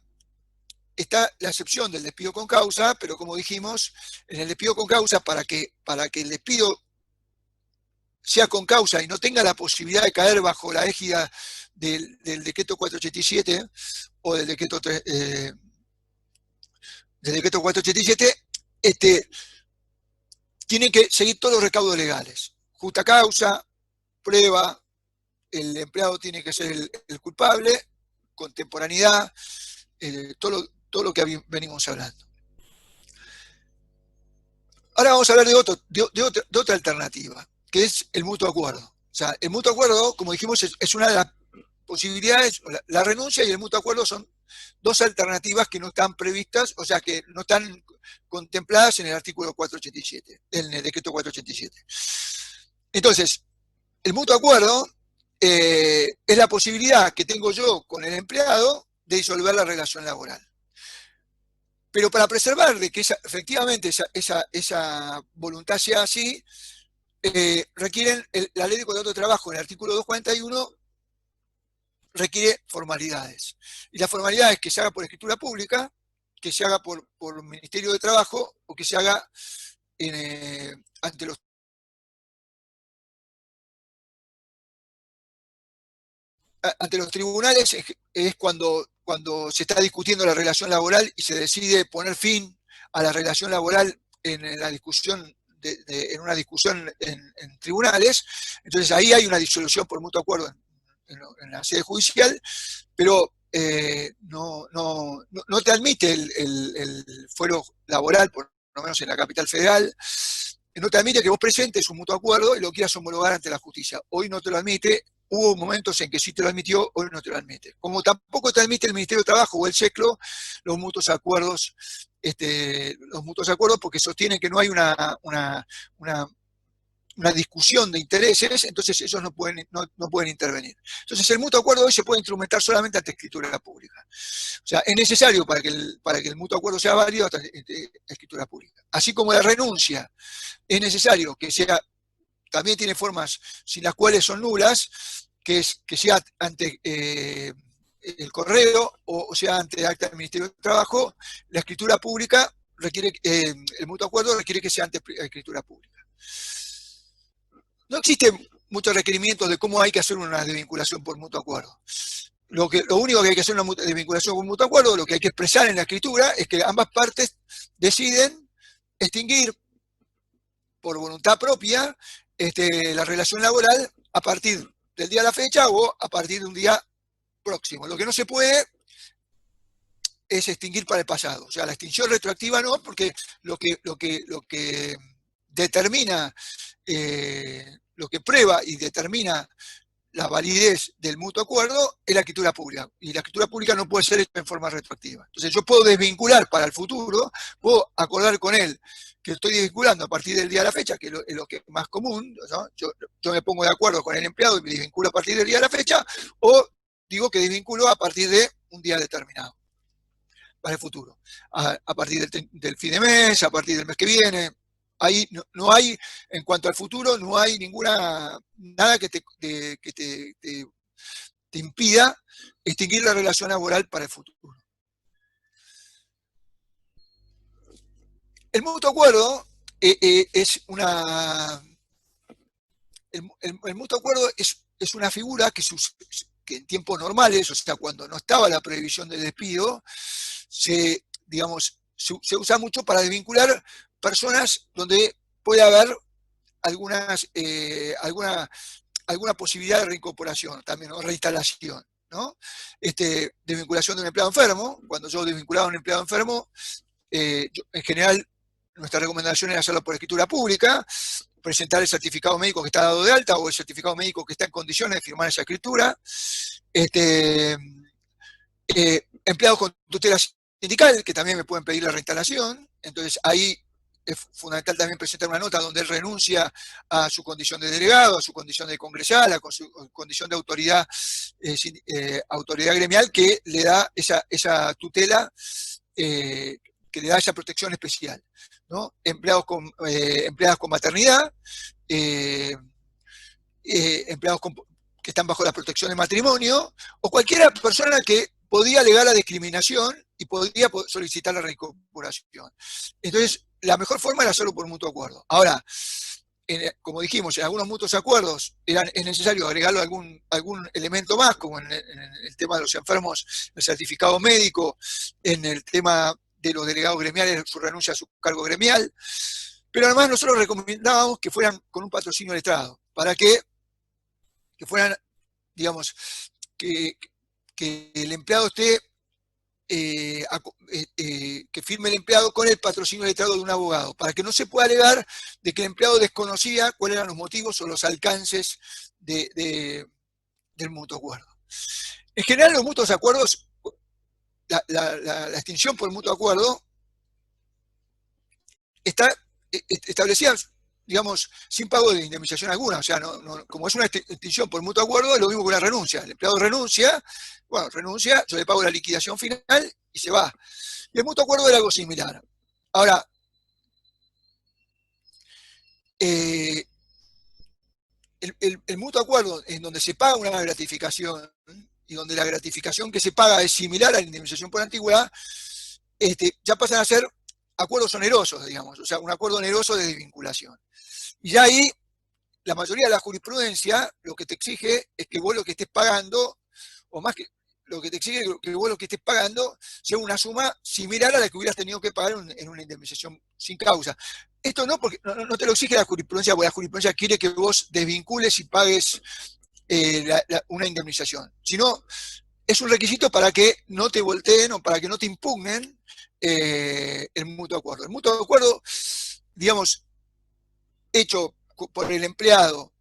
está la excepción del despido con causa, pero como dijimos, en el despido con causa, para que el despido sea con causa y no tenga la posibilidad de caer bajo la égida del decreto 487 o del decreto 487, tienen que seguir todos los recaudos legales. Justa causa, prueba, el empleado tiene que ser el culpable, contemporaneidad, todo lo que venimos hablando. Ahora vamos a hablar de otra alternativa, que es el mutuo acuerdo. O sea, el mutuo acuerdo, como dijimos, es una de las posibilidades. La renuncia y el mutuo acuerdo son dos alternativas que no están previstas, o sea, que no están contempladas en el artículo 487, en el decreto 487. Entonces, el mutuo acuerdo es la posibilidad que tengo yo con el empleado de disolver la relación laboral. Pero para preservar de que efectivamente esa voluntad sea así, requieren la ley de contrato de trabajo, en el artículo 241, requiere formalidades. Y la formalidad es que se haga por escritura pública, que se haga por Ministerio de Trabajo o que se haga ante los tribunales. Es cuando se está discutiendo la relación laboral y se decide poner fin a la relación laboral en la discusión en una discusión en tribunales. Entonces ahí hay una disolución por mutuo acuerdo en la sede judicial, pero no te admite el fuero laboral, por lo menos en la capital federal, no te admite que vos presentes un mutuo acuerdo y lo quieras homologar ante la justicia. Hoy no te lo admite. Hubo momentos en que sí te lo admitió, hoy no te lo admite. Como tampoco te admite el Ministerio de Trabajo o el SECLO los mutuos acuerdos, porque sostienen que no hay una discusión de intereses, entonces ellos no pueden intervenir. Entonces el mutuo acuerdo hoy se puede instrumentar solamente ante escritura pública. O sea, es necesario para que el mutuo acuerdo sea válido hasta escritura pública. Así como la renuncia es necesario que sea, también tiene formas sin las cuales son nulas, que sea ante el correo o sea ante acta del Ministerio de Trabajo. La escritura pública requiere, el mutuo acuerdo requiere que sea ante escritura pública. No existe muchos requerimientos de cómo hay que hacer una desvinculación por mutuo acuerdo. Lo único que hay que hacer en una desvinculación por mutuo acuerdo, lo que hay que expresar en la escritura, es que ambas partes deciden extinguir por voluntad propia la relación laboral a partir del día de la fecha o a partir de un día próximo. Lo que no se puede es extinguir para el pasado. O sea, la extinción retroactiva no, porque lo que determina, lo que prueba y determina la validez del mutuo acuerdo es la escritura pública. Y la escritura pública no puede ser hecha en forma retroactiva. Entonces yo puedo desvincular para el futuro, puedo acordar con él que estoy desvinculando a partir del día de la fecha, que es lo que es más común, ¿no? Yo me pongo de acuerdo con el empleado y me desvinculo a partir del día de la fecha, o digo que desvinculo a partir de un día determinado, para el futuro. A partir del fin de mes, a partir del mes que viene. Ahí no hay, en cuanto al futuro, no hay nada que te impida extinguir la relación laboral para el futuro. El mutuo acuerdo es una... El mutuo acuerdo es una figura que en tiempos normales, o sea, cuando no estaba la prohibición de despido, se usa mucho para desvincular personas donde puede haber alguna posibilidad de reincorporación también, o reinstalación, ¿no? Desvinculación de un empleado enfermo. Cuando yo desvinculaba a un empleado enfermo, en general nuestra recomendación era hacerlo por escritura pública, presentar el certificado médico que está dado de alta o el certificado médico que está en condiciones de firmar esa escritura. Empleados con tutela sindical, que también me pueden pedir la reinstalación. Entonces ahí es fundamental también presentar una nota donde él renuncia a su condición de delegado, a su condición de congresal, a su condición de autoridad, autoridad gremial, que le da esa tutela, que le da esa protección especial, ¿no? Empleadas con maternidad, empleados que están bajo la protección de matrimonio, o cualquier persona que podía alegar la discriminación y podía solicitar la reincorporación. Entonces, la mejor forma era hacerlo por mutuo acuerdo. Ahora, como dijimos, en algunos mutuos acuerdos es necesario agregarle algún elemento más, como en el tema de los enfermos, el certificado médico, en el tema de los delegados gremiales, su renuncia a su cargo gremial, pero además nosotros recomendábamos que fueran con un patrocinio letrado, para que fueran, digamos, que el empleado esté, que firme el empleado con el patrocinio letrado de un abogado, para que no se pueda alegar de que el empleado desconocía cuáles eran los motivos o los alcances del mutuo acuerdo. En general, los mutuos acuerdos, la extinción por mutuo acuerdo está establecida, digamos, sin pago de indemnización alguna. O sea, como es una extinción por mutuo acuerdo, es lo mismo que una renuncia. El empleado renuncia, yo le pago la liquidación final y se va. Y el mutuo acuerdo era algo similar. Ahora, el mutuo acuerdo en donde se paga una gratificación y donde la gratificación que se paga es similar a la indemnización por antigüedad, ya pasan a ser acuerdos onerosos, digamos, o sea, un acuerdo oneroso de desvinculación. Y ya ahí, la mayoría de la jurisprudencia lo que te exige es que vos lo que estés pagando, o más que lo que te exige que vos lo que estés pagando sea una suma similar a la que hubieras tenido que pagar en una indemnización sin causa. Esto no, porque no te lo exige la jurisprudencia, porque la jurisprudencia quiere que vos desvincules y pagues una indemnización, sino es un requisito para que no te volteen o para que no te impugnen el mutuo acuerdo. El mutuo acuerdo, digamos, hecho por el empleado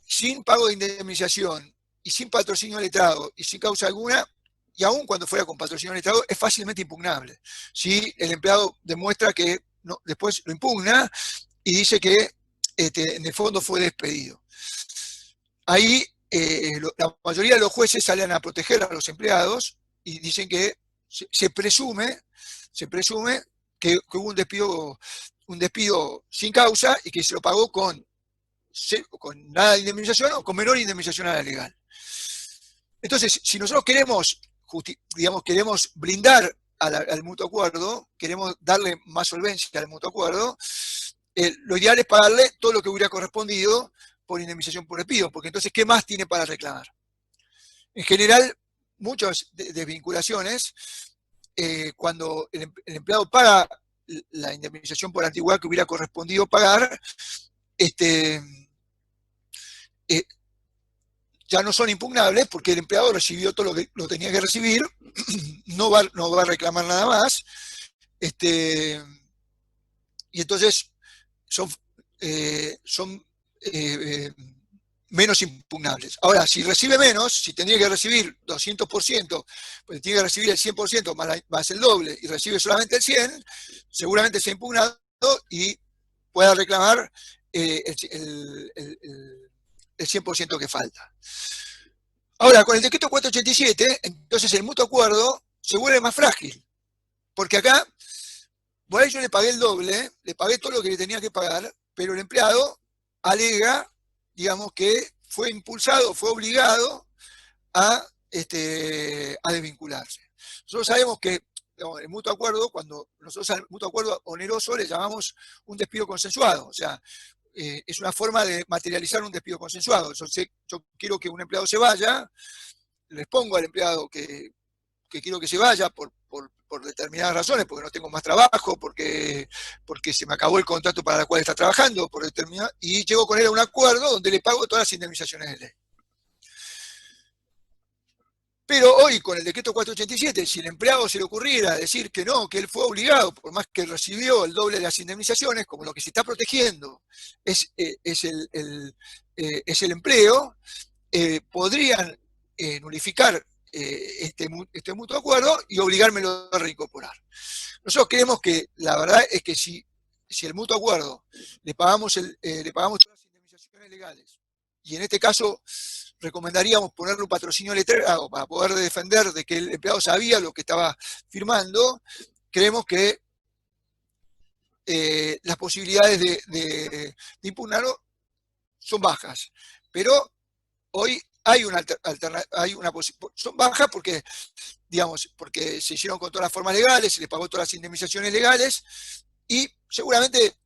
sin pago de indemnización y sin patrocinio letrado y sin causa alguna, y aún cuando fuera con patrocinio letrado, es fácilmente impugnable. Si el empleado demuestra que no, después lo impugna y dice que en el fondo fue despedido. Ahí la mayoría de los jueces salen a proteger a los empleados y dicen que se presume que hubo un despido sin causa y que se lo pagó con nada de indemnización o con menor indemnización a la legal. Entonces, si nosotros queremos blindar al mutuo acuerdo, queremos darle más solvencia al mutuo acuerdo, lo ideal es pagarle todo lo que hubiera correspondido por indemnización por despido, porque entonces, ¿qué más tiene para reclamar? En general, muchas desvinculaciones, cuando el empleado paga la indemnización por antigüedad que hubiera correspondido pagar, ya no son impugnables porque el empleado recibió todo lo que lo tenía que recibir, no va a reclamar nada más, y entonces son menos impugnables. Ahora, si recibe menos, si tendría que recibir 200%, pues tiene que recibir el 100% más el doble y recibe solamente el 100%, seguramente sea impugnado y pueda reclamar el 100% que falta. Ahora, con el decreto 487, entonces el mutuo acuerdo se vuelve más frágil, porque acá, por ahí yo le pagué el doble, le pagué todo lo que le tenía que pagar, pero el empleado alega, digamos, que fue impulsado, fue obligado a desvincularse. Nosotros sabemos que el mutuo acuerdo, cuando nosotros al mutuo acuerdo oneroso le llamamos un despido consensuado, o sea, es una forma de materializar un despido consensuado. Yo quiero que un empleado se vaya, les pongo al empleado que quiero que se vaya por determinadas razones, porque no tengo más trabajo, porque se me acabó el contrato para el cual está trabajando, y llego con él a un acuerdo donde le pago todas las indemnizaciones de ley. Pero hoy, con el decreto 487, si el empleado se le ocurriera decir que no, que él fue obligado, por más que recibió el doble de las indemnizaciones, como lo que se está protegiendo es el empleo, podrían nulificar este mutuo acuerdo y obligármelo a reincorporar. Nosotros creemos que la verdad es que si el mutuo acuerdo le pagamos todas las indemnizaciones legales, y en este caso recomendaríamos ponerle un patrocinio letrado para poder defender de que el empleado sabía lo que estaba firmando, creemos que las posibilidades de impugnarlo son bajas. Pero hoy hay una posibilidad, son bajas porque, digamos, porque se hicieron con todas las formas legales, se le pagó todas las indemnizaciones legales, y seguramente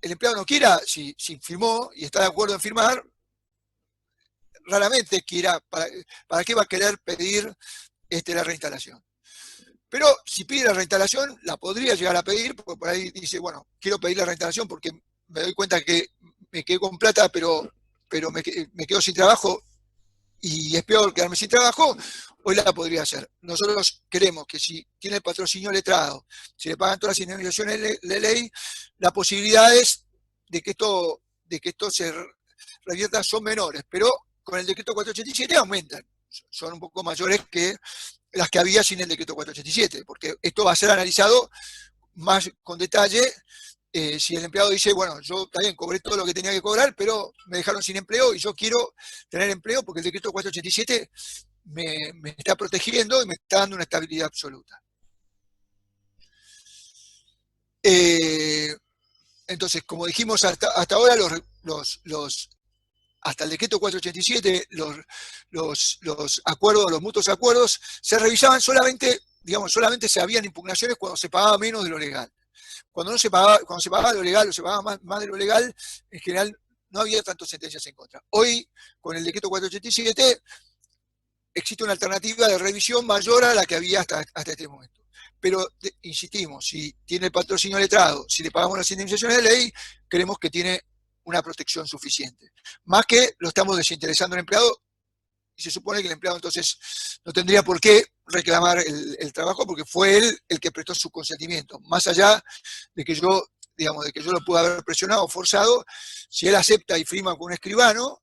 el empleado no quiera, si firmó y está de acuerdo en firmar, raramente quiera, ¿para qué va a querer pedir la reinstalación? Pero si pide la reinstalación, la podría llegar a pedir, porque por ahí dice, bueno, quiero pedir la reinstalación porque me doy cuenta que me quedé con plata, pero me quedo sin trabajo y es peor quedarme sin trabajo, hoy la podría hacer. Nosotros queremos que si tiene el patrocinio letrado, si le pagan todas las indemnizaciones de ley, las posibilidades de que esto se revierta son menores, pero con el decreto 487 aumentan, son un poco mayores que las que había sin el decreto 487, porque esto va a ser analizado más con detalle. Si el empleado dice, bueno, yo también cobré todo lo que tenía que cobrar, pero me dejaron sin empleo y yo quiero tener empleo porque el decreto 487 me está protegiendo y me está dando una estabilidad absoluta. Entonces, como dijimos hasta ahora, hasta el decreto 487, los acuerdos, los mutuos acuerdos, se revisaban solamente se habían impugnaciones cuando se pagaba menos de lo legal. Cuando se pagaba lo legal o se pagaba más de lo legal, en general no había tantas sentencias en contra. Hoy, con el decreto 487, existe una alternativa de revisión mayor a la que había hasta este momento. Pero, insistimos, si tiene el patrocinio letrado, si le pagamos las indemnizaciones de ley, creemos que tiene una protección suficiente. Más que lo estamos desinteresando al empleado, y se supone que el empleado entonces no tendría por qué reclamar el trabajo porque fue él el que prestó su consentimiento. Más allá de que yo lo pueda haber presionado o forzado, si él acepta y firma con un escribano,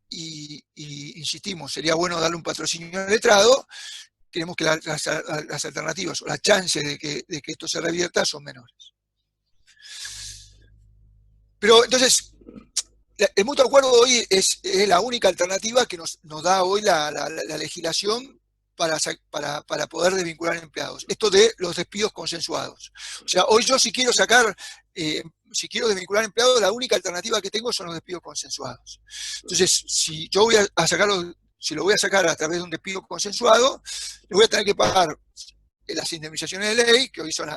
y insistimos, sería bueno darle un patrocinio letrado, creemos que las alternativas o las chances de que esto se revierta son menores. Pero entonces, el mutuo acuerdo hoy es la única alternativa que nos da hoy la legislación para poder desvincular empleados. Esto de los despidos consensuados. O sea, hoy yo si quiero desvincular empleados, la única alternativa que tengo son los despidos consensuados. Entonces, si yo voy a sacarlo, si lo voy a sacar a través de un despido consensuado, le voy a tener que pagar las indemnizaciones de ley, que hoy son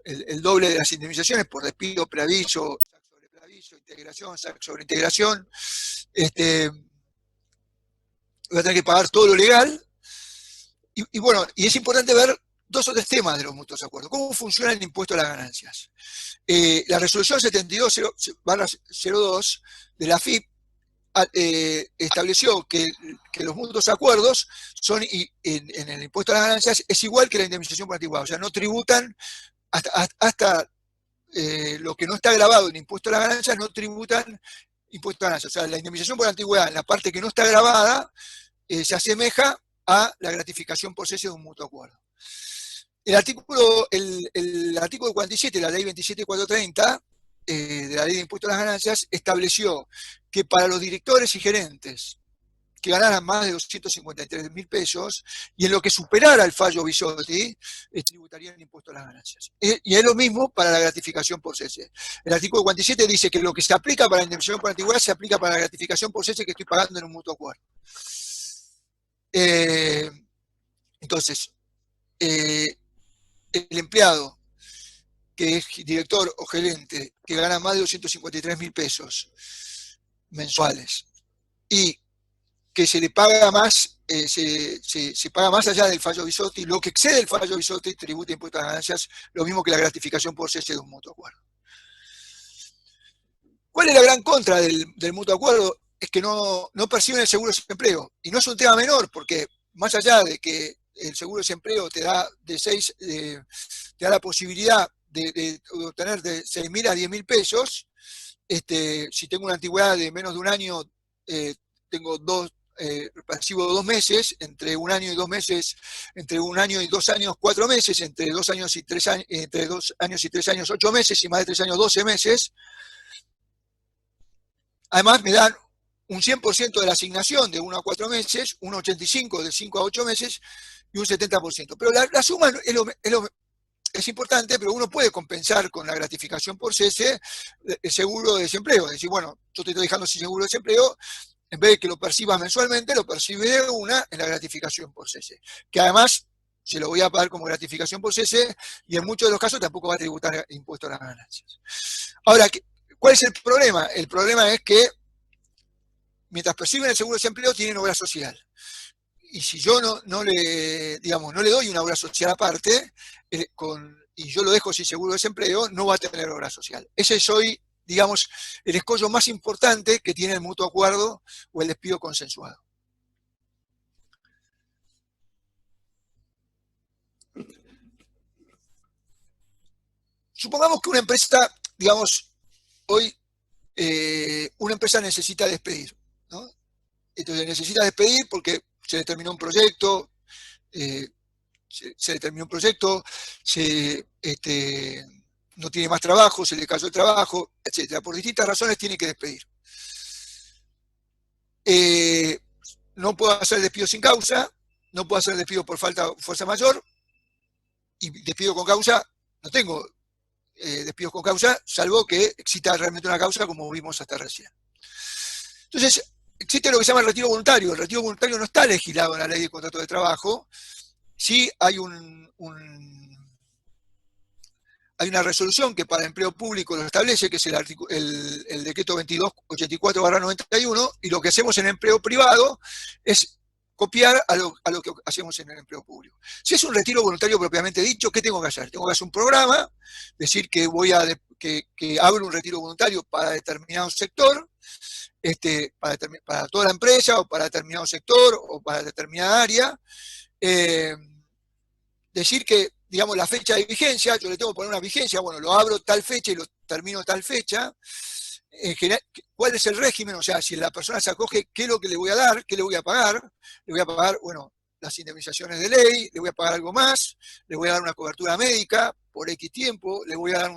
el doble de las indemnizaciones por despido, preaviso, piso, integración, sac sobre integración, voy a tener que pagar todo lo legal. Y bueno, y es importante ver 2 o 3 temas de los mutuos acuerdos. ¿Cómo funciona el impuesto a las ganancias? La resolución 72-02 de la FIP estableció que los mutuos acuerdos son, en el impuesto a las ganancias, es igual que la indemnización por antigüedad. O sea, no tributan hasta lo que no está grabado en impuesto a las ganancias, no tributan impuesto a las ganancias. O sea, la indemnización por antigüedad, en la parte que no está grabada, se asemeja a la gratificación por cese de un mutuo acuerdo. El artículo 47 de la ley 27430, de la ley de impuestos a las ganancias, estableció que para los directores y gerentes que ganaran más de 253.000 pesos y en lo que superara el fallo Bisotti, tributarían el impuesto a las ganancias. Y es lo mismo para la gratificación por cese. El artículo 47 dice que lo que se aplica para la indemnización por antigüedad se aplica para la gratificación por cese que estoy pagando en un mutuo acuerdo. Entonces, el empleado que es director o gerente que gana más de 253.000 pesos mensuales y que se le paga más, se paga más allá del fallo Bisotti, lo que excede el fallo Bisotti tributa impuestos a las ganancias, lo mismo que la gratificación por cese de un mutuo acuerdo. ¿Cuál es la gran contra del mutuo acuerdo? Es que no perciben el seguro de desempleo. Y no es un tema menor, porque más allá de que el seguro de desempleo te da te da la posibilidad de obtener de 6.000 a 10.000 pesos, si tengo una antigüedad de menos de un año, percibo 2 meses, entre un año y 2 meses, entre un año y 2 años, 4 meses, entre 2 años y 3 años, entre 2 años y 3 años, 8 meses, y más de 3 años, 12 meses. Además, me dan un 100% de la asignación de 1 a 4 meses, un 85% de 5 a 8 meses y un 70%. Pero la suma es importante, pero uno puede compensar con la gratificación por cese el seguro de desempleo. Es decir, bueno, yo te estoy dejando sin seguro de desempleo, en vez de que lo percibas mensualmente, lo percibes de una en la gratificación por cese. Que además se lo voy a pagar como gratificación por cese y en muchos de los casos tampoco va a tributar impuesto a las ganancias. Ahora, ¿cuál es el problema? El problema es que mientras perciben el seguro de desempleo tienen obra social. Y si yo no le doy una obra social aparte, y yo lo dejo sin seguro de desempleo, no va a tener obra social. Ese es hoy, digamos, el escollo más importante que tiene el mutuo acuerdo o el despido consensuado. Supongamos que una empresa, digamos, hoy una empresa necesita despedir, ¿no? Entonces necesita despedir porque se le terminó un proyecto, no tiene más trabajo, se le cayó el trabajo, etcétera. Por distintas razones tiene que despedir. No puedo hacer despido sin causa, no puedo hacer despido por fuerza mayor, y despido con causa, no tengo despidos con causa, salvo que exista realmente una causa, como vimos hasta recién. Entonces, existe lo que se llama el retiro voluntario. El retiro voluntario no está legislado en la ley de contrato de trabajo. Sí hay hay una resolución que para empleo público lo establece, que es el decreto 2284/91, y lo que hacemos en empleo privado es copiar a lo que hacemos en el empleo público. Si es un retiro voluntario propiamente dicho, ¿qué tengo que hacer? Tengo que hacer un programa, decir que que abro un retiro voluntario para determinado sector, para toda la empresa, o para determinado sector, o para determinada área. Decir que, digamos, la fecha de vigencia, yo le tengo que poner una vigencia, bueno, lo abro tal fecha y lo termino tal fecha. En general, ¿cuál es el régimen? O sea, si la persona se acoge, ¿qué es lo que le voy a dar? ¿Qué le voy a pagar? Le voy a pagar, bueno, las indemnizaciones de ley, le voy a pagar algo más, le voy a dar una cobertura médica por X tiempo, le voy a dar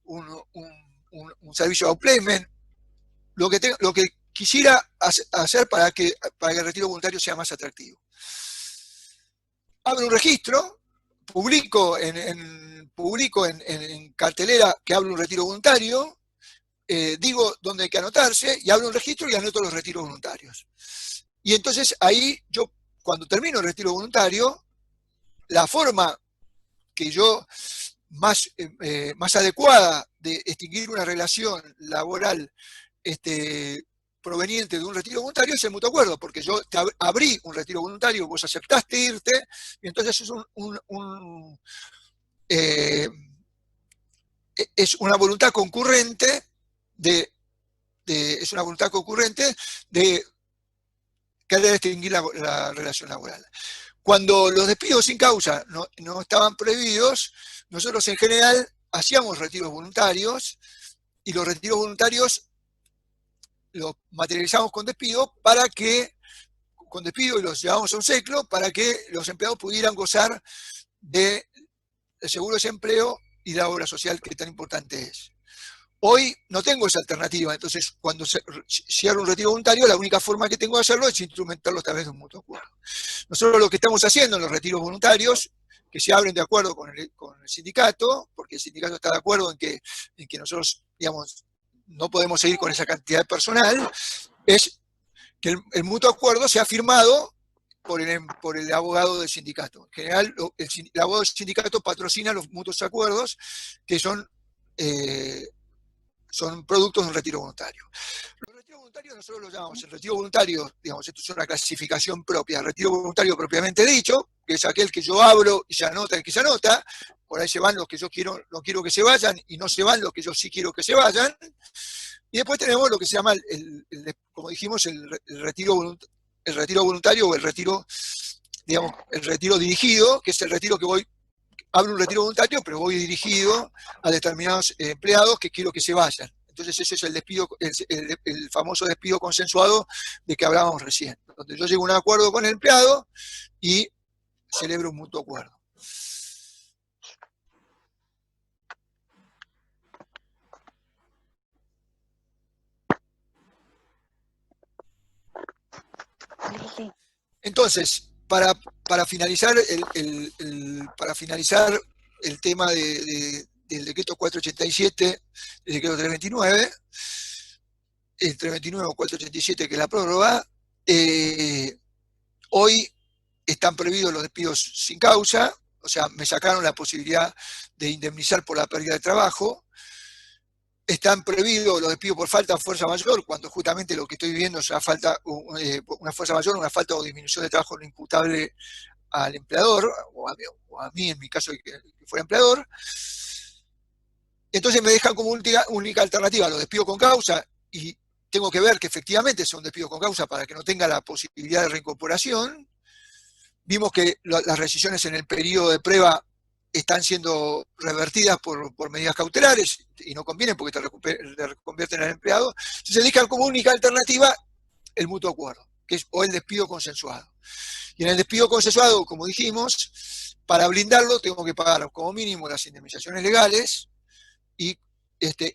un servicio de outplacement, lo que quisiera hacer para que el retiro voluntario sea más atractivo. Abro un registro, publico en cartelera que abro un retiro voluntario, digo dónde hay que anotarse, y abro un registro y anoto los retiros voluntarios. Y entonces ahí yo, cuando termino el retiro voluntario, la forma que yo más adecuada de extinguir una relación laboral proveniente de un retiro voluntario es el mutuo acuerdo, porque yo te abrí un retiro voluntario, vos aceptaste irte, y entonces es una voluntad concurrente es una voluntad concurrente de querer extinguir la relación laboral. Cuando los despidos sin causa no estaban prohibidos, nosotros en general hacíamos retiros voluntarios, y los retiros voluntarios los materializamos con despido y los llevamos a un ciclo para que los empleados pudieran gozar del seguro de desempleo y la obra social que tan importante es. Hoy no tengo esa alternativa, entonces cuando cierro un retiro voluntario, la única forma que tengo de hacerlo es instrumentarlo a través de un mutuo acuerdo. Nosotros lo que estamos haciendo en los retiros voluntarios, que se abren de acuerdo con el sindicato, porque el sindicato está de acuerdo en que nosotros, digamos, no podemos seguir con esa cantidad de personal, es que el mutuo acuerdo sea firmado por el abogado del sindicato. En general, el abogado del sindicato patrocina los mutuos acuerdos, que son productos de un retiro voluntario. Los retiros voluntarios nosotros los llamamos el retiro voluntario, digamos, esto es una clasificación propia, el retiro voluntario propiamente dicho, que es aquel que yo abro y se anota el que se anota, por ahí se van los que yo no quiero que se vayan, y no se van los que yo sí quiero que se vayan. Y después tenemos lo que se llama, como dijimos, el retiro voluntario, o el retiro, digamos, el retiro dirigido, que es el retiro que abro un retiro voluntario, pero voy dirigido a determinados empleados que quiero que se vayan. Entonces ese es el despido, el famoso despido consensuado de que hablábamos recién, donde yo llego a un acuerdo con el empleado y celebro un mutuo acuerdo. Entonces, para finalizar el tema del decreto 487, el decreto 329, el 329 o 487, que es la prórroga, hoy están prohibidos los despidos sin causa, o sea, me sacaron la posibilidad de indemnizar por la pérdida de trabajo. Están prohibidos los despidos por falta o fuerza mayor, cuando justamente lo que estoy viviendo es una fuerza mayor, una falta o disminución de trabajo no imputable al empleador, o a mí en mi caso que fuera empleador. Entonces me dejan como única alternativa los despidos con causa, y tengo que ver que efectivamente son despidos con causa para que no tenga la posibilidad de reincorporación. Vimos que las rescisiones en el periodo de prueba están siendo revertidas por medidas cautelares y no convienen porque te reconvierten al empleado. Entonces se dejan como única alternativa el mutuo acuerdo, o el despido consensuado. Y en el despido consensuado, como dijimos, para blindarlo tengo que pagar como mínimo las indemnizaciones legales y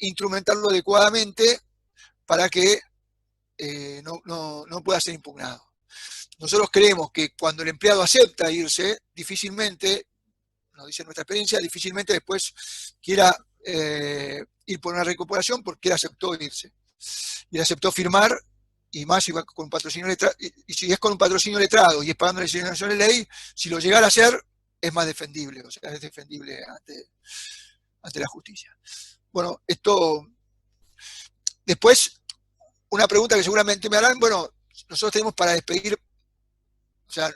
instrumentarlo adecuadamente para que no pueda ser impugnado. Nosotros creemos que cuando el empleado acepta irse, difícilmente, nos dice nuestra experiencia, difícilmente después quiera ir por una recuperación porque él aceptó irse. Y él aceptó firmar, y más si va con un patrocinio letrado, y si es con un patrocinio letrado y es pagando la legislación de ley, si lo llegara a hacer, es más defendible, o sea, es defendible ante la justicia. Bueno, esto. Después, una pregunta que seguramente me harán, bueno, nosotros tenemos para despedir, o sea,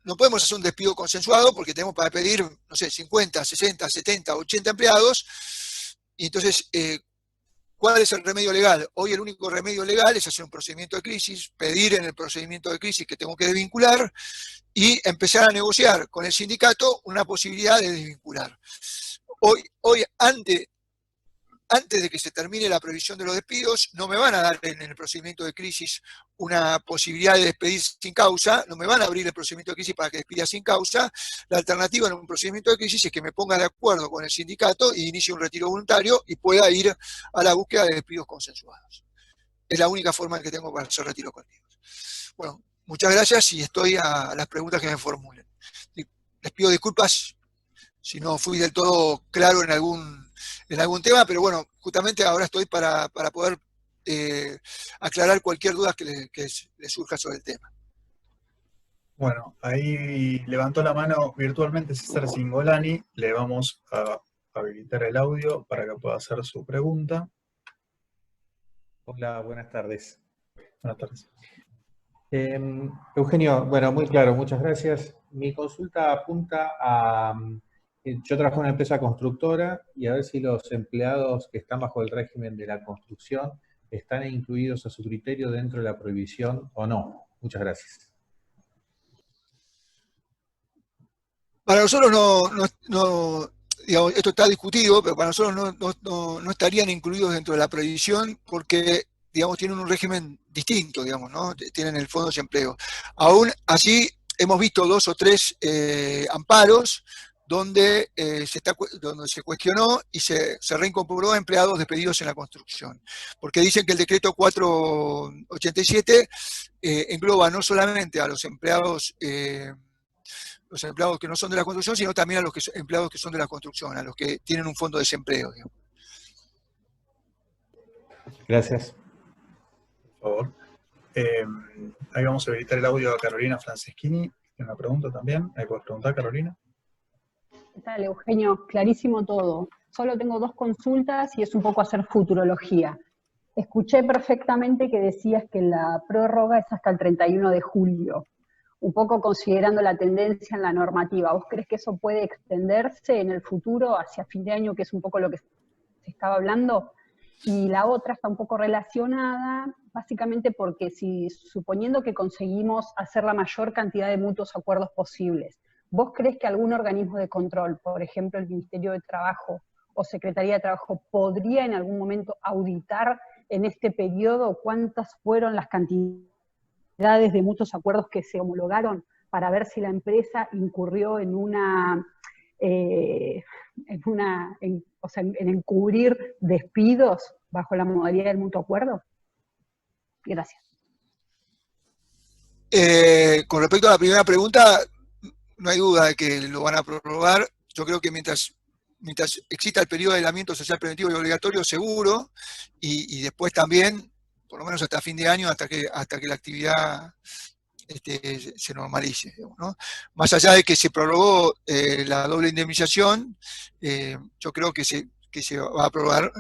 no podemos hacer un despido consensuado porque tenemos para pedir, no sé, 50, 60, 70, 80 empleados. Y entonces, ¿cuál es el remedio legal? Hoy el único remedio legal es hacer un procedimiento de crisis, pedir en el procedimiento de crisis que tengo que desvincular y empezar a negociar con el sindicato una posibilidad de desvincular. Hoy antes de que se termine la previsión de los despidos, no me van a dar en el procedimiento de crisis una posibilidad de despedir sin causa, no me van a abrir el procedimiento de crisis para que despida sin causa. La alternativa en un procedimiento de crisis es que me ponga de acuerdo con el sindicato y inicie un retiro voluntario y pueda ir a la búsqueda de despidos consensuados. Es la única forma en que tengo para hacer retiros colectivos. Bueno, muchas gracias y estoy a las preguntas que me formulen. Les pido disculpas si no fui del todo claro en algún tema, pero bueno, justamente ahora estoy para poder aclarar cualquier duda que les surja sobre el tema. Bueno, ahí levantó la mano virtualmente César Cingolani, le vamos a habilitar el audio para que pueda hacer su pregunta. Hola, buenas tardes. Buenas tardes. Eugenio, bueno, muy claro, muchas gracias. Mi consulta apunta a... yo trabajo en una empresa constructora y a ver si los empleados que están bajo el régimen de la construcción están incluidos a su criterio dentro de la prohibición o no. Muchas gracias. Para nosotros digamos, esto está discutido, pero para nosotros no estarían incluidos dentro de la prohibición porque, digamos, tienen un régimen distinto, digamos, ¿no? Tienen el fondo de desempleo. Aún así, hemos visto 2 o 3 amparos donde se cuestionó y se reincorporó a empleados despedidos en la construcción. Porque dicen que el decreto 487 engloba no solamente a los empleados que no son de la construcción, sino también a los empleados que son de la construcción, a los que tienen un fondo de desempleo, digamos. Gracias. Por favor. Ahí vamos a habilitar el audio a Carolina Franceschini. Tiene una pregunta también. Ahí puedes preguntar, Carolina. ¿Qué tal, Eugenio? Clarísimo todo. Solo tengo 2 consultas y es un poco hacer futurología. Escuché perfectamente que decías que la prórroga es hasta el 31 de julio. Un poco considerando la tendencia en la normativa, ¿vos crees que eso puede extenderse en el futuro hacia fin de año, que es un poco lo que se estaba hablando? Y la otra está un poco relacionada, básicamente porque suponiendo que conseguimos hacer la mayor cantidad de mutuos acuerdos posibles, ¿vos crees que algún organismo de control, por ejemplo el Ministerio de Trabajo o Secretaría de Trabajo, podría en algún momento auditar en este periodo cuántas fueron las cantidades de muchos acuerdos que se homologaron para ver si la empresa incurrió en en encubrir despidos bajo la modalidad del mutuo acuerdo? Gracias. Con respecto a la primera pregunta, no hay duda de que lo van a prorrogar. Yo creo que mientras exista el periodo de aislamiento social preventivo y obligatorio, seguro, y después también, por lo menos hasta fin de año, hasta que la actividad se normalice, digamos, ¿no? Más allá de que se prorrogó la doble indemnización, yo creo que se va a prorrogar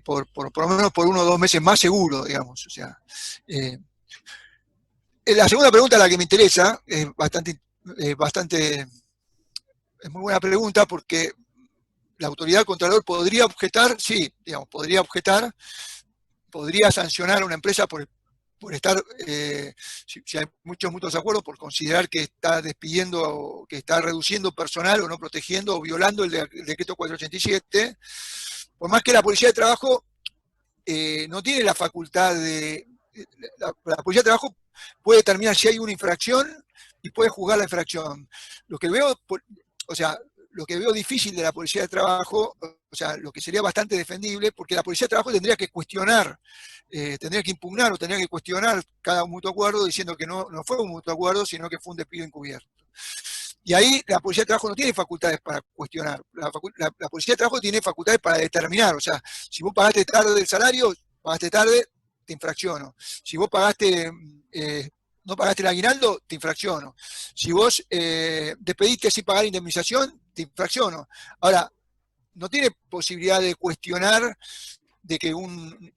por lo menos por 1 o 2 meses más seguro, digamos. O sea, la segunda pregunta, la que me interesa, es muy buena pregunta, porque la autoridad contralor podría objetar, sí, digamos, podría sancionar a una empresa por estar, si hay muchos mutuos acuerdos, por considerar que está despidiendo o que está reduciendo personal o no protegiendo o violando el decreto 487, por más que la Policía de Trabajo no tiene la facultad de... La Policía de Trabajo puede determinar si hay una infracción y puede juzgar la infracción. Lo que veo difícil de la Policía de Trabajo, o sea, lo que sería bastante defendible, porque la Policía de Trabajo tendría que cuestionar, tendría que impugnar o tendría que cuestionar cada mutuo acuerdo diciendo que no fue un mutuo acuerdo, sino que fue un despido encubierto. Y ahí la Policía de Trabajo no tiene facultades para cuestionar. La Policía de Trabajo tiene facultades para determinar. O sea, si vos pagaste tarde el salario, pagaste tarde, te infracciono. Si vos pagaste... no pagaste el aguinaldo, te infracciono. Si vos despediste sin pagar indemnización, te infracciono. Ahora, no tiene posibilidad de cuestionar de que un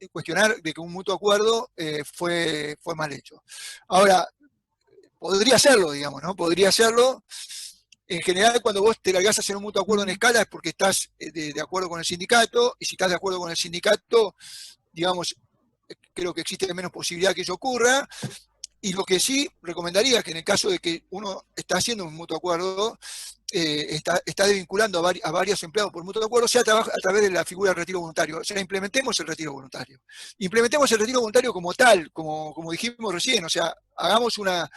mutuo acuerdo fue mal hecho. Ahora, podría hacerlo, digamos, ¿no? Podría hacerlo. En general, cuando vos te largás a hacer un mutuo acuerdo en escala es porque estás de acuerdo con el sindicato, y si estás de acuerdo con el sindicato, digamos, creo que existe menos posibilidad que eso ocurra. Y lo que sí recomendaría es que en el caso de que uno está haciendo un mutuo acuerdo, está desvinculando a varios empleados por mutuo acuerdo, sea a través de la figura del retiro voluntario. O sea, implementemos el retiro voluntario. Implementemos el retiro voluntario como tal, como dijimos recién. O sea, hagamos una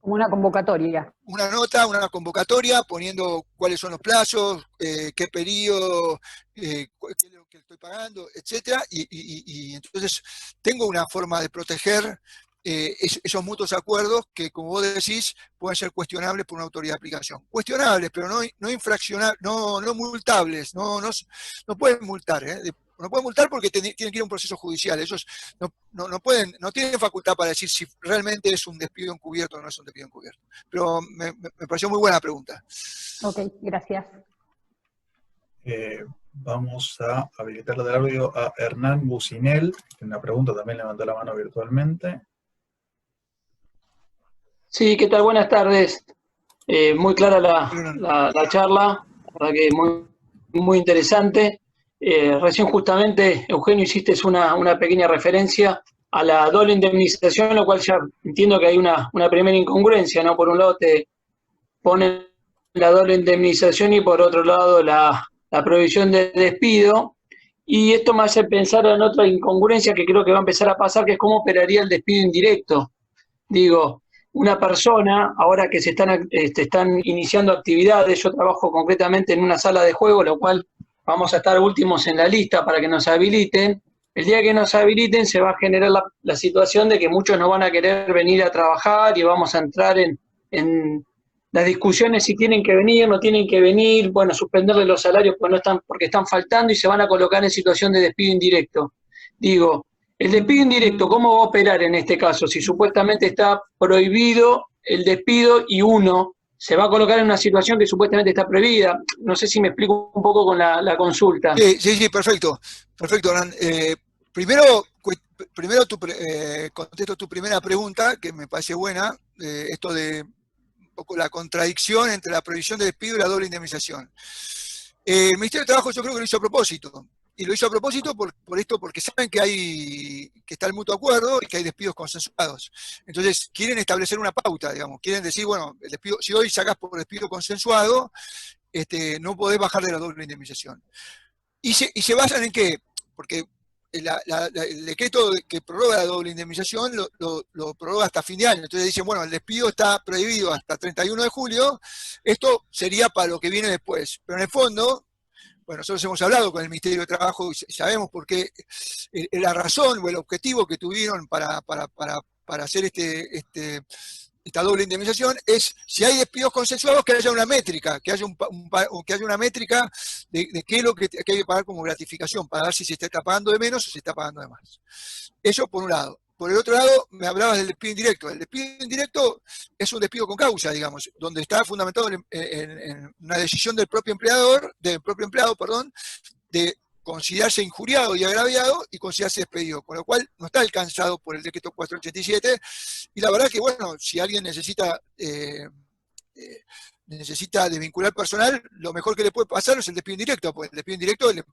Como una convocatoria. Una nota, una convocatoria, poniendo cuáles son los plazos, qué periodo, qué es lo que estoy pagando, etcétera, y entonces tengo una forma de proteger esos mutuos acuerdos que, como vos decís, pueden ser cuestionables por una autoridad de aplicación. Cuestionables, pero no infraccionables, no multables, no pueden multar, No pueden multar porque tienen que ir a un proceso judicial. Ellos no tienen facultad para decir si realmente es un despido encubierto o no es un despido encubierto. Pero me pareció muy buena pregunta. Ok, gracias. Vamos a habilitarle el audio a Hernán Bucinel, que una pregunta también levantó la mano virtualmente. Sí, ¿qué tal? Buenas tardes. Muy clara la charla, la verdad que muy interesante. Recién justamente, Eugenio, hiciste una pequeña referencia a la doble indemnización, lo cual ya entiendo que hay una primera incongruencia, ¿no? Por un lado te ponen la doble indemnización y por otro lado la prohibición de despido. Y esto me hace pensar en otra incongruencia que creo que va a empezar a pasar, que es cómo operaría el despido indirecto. Digo, una persona, ahora que se están iniciando actividades, yo trabajo concretamente en una sala de juego, lo cual vamos a estar últimos en la lista para que nos habiliten. El día que nos habiliten se va a generar la situación de que muchos no van a querer venir a trabajar y vamos a entrar en las discusiones si tienen que venir, no tienen que venir, bueno, suspenderle los salarios porque están faltando y se van a colocar en situación de despido indirecto. Digo, el despido indirecto, ¿cómo va a operar en este caso? Si supuestamente está prohibido el despido y uno se va a colocar en una situación que supuestamente está prohibida. No sé si me explico un poco con la consulta. Sí, perfecto. Perfecto, Hernán. Primero contesto tu primera pregunta, que me parece buena, esto de un poco la contradicción entre la prohibición de despido y la doble indemnización. El Ministerio de Trabajo yo creo que lo hizo a propósito. Y lo hizo a propósito por esto, porque saben que está el mutuo acuerdo y que hay despidos consensuados. Entonces, quieren establecer una pauta, digamos. Quieren decir, bueno, el despido, si hoy sacás por despido consensuado, no podés bajar de la doble indemnización. ¿Y se basan en qué? Porque el decreto que prorroga la doble indemnización lo prorroga hasta fin de año. Entonces dicen, bueno, el despido está prohibido hasta 31 de julio, esto sería para lo que viene después. Pero en el fondo, bueno, nosotros hemos hablado con el Ministerio de Trabajo y sabemos por qué la razón o el objetivo que tuvieron para hacer esta doble indemnización es, si hay despidos consensuados, que haya una métrica, que haya una métrica de qué es lo que hay que pagar como gratificación, para ver si se está pagando de menos o se está pagando de más. Eso por un lado. Por el otro lado, me hablabas del despido indirecto. El despido indirecto es un despido con causa, digamos, donde está fundamentado en una decisión del propio empleado, de considerarse injuriado y agraviado y considerarse despedido, con lo cual no está alcanzado por el decreto 487, y la verdad que, bueno, si alguien necesita desvincular personal, lo mejor que le puede pasar es el despido indirecto, porque el despido indirecto el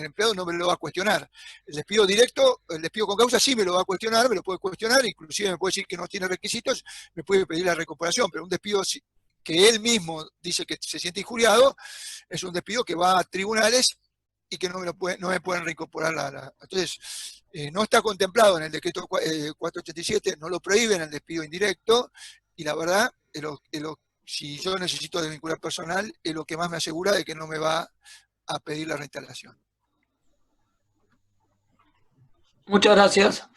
empleado no me lo va a cuestionar. El despido directo, el despido con causa sí me lo va a cuestionar, me lo puede cuestionar, inclusive me puede decir que no tiene requisitos, me puede pedir la recuperación, pero un despido que él mismo dice que se siente injuriado, es un despido que va a tribunales y que no me pueden reincorporar Entonces, no está contemplado en el decreto 487, no lo prohíben el despido indirecto, y la verdad, si yo necesito desvincular personal, es lo que más me asegura de que no me va a pedir la reinstalación. Muchas gracias.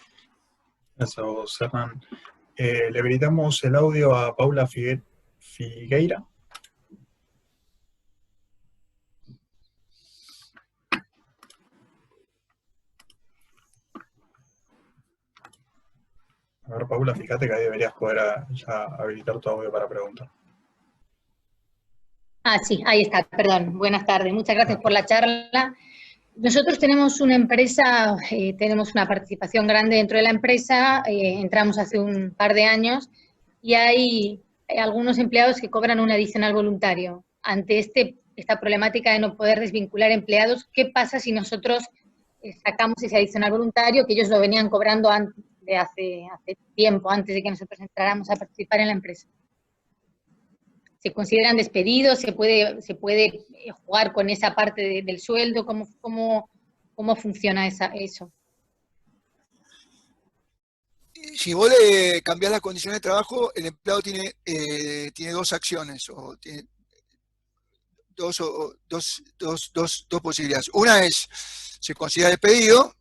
Gracias a vos, Hernán. Le habilitamos el audio a Paula Figueira. A ver, Paula, fíjate que ahí deberías poder ya habilitar tu audio para preguntar. Sí, ahí está, perdón. Buenas tardes, muchas gracias por la charla. Nosotros tenemos una empresa, tenemos una participación grande dentro de la empresa, entramos hace un par de años y hay algunos empleados que cobran un adicional voluntario. Ante esta problemática de no poder desvincular empleados, ¿qué pasa si nosotros sacamos ese adicional voluntario que ellos lo venían cobrando hace tiempo, antes de que nosotros entráramos a participar en la empresa? ¿Se consideran despedidos? ¿Se puede jugar con esa parte del sueldo? ¿Cómo funciona eso? Si vos le cambiás las condiciones de trabajo, el empleado tiene dos acciones, o tiene dos posibilidades. Una es, se considera despedido,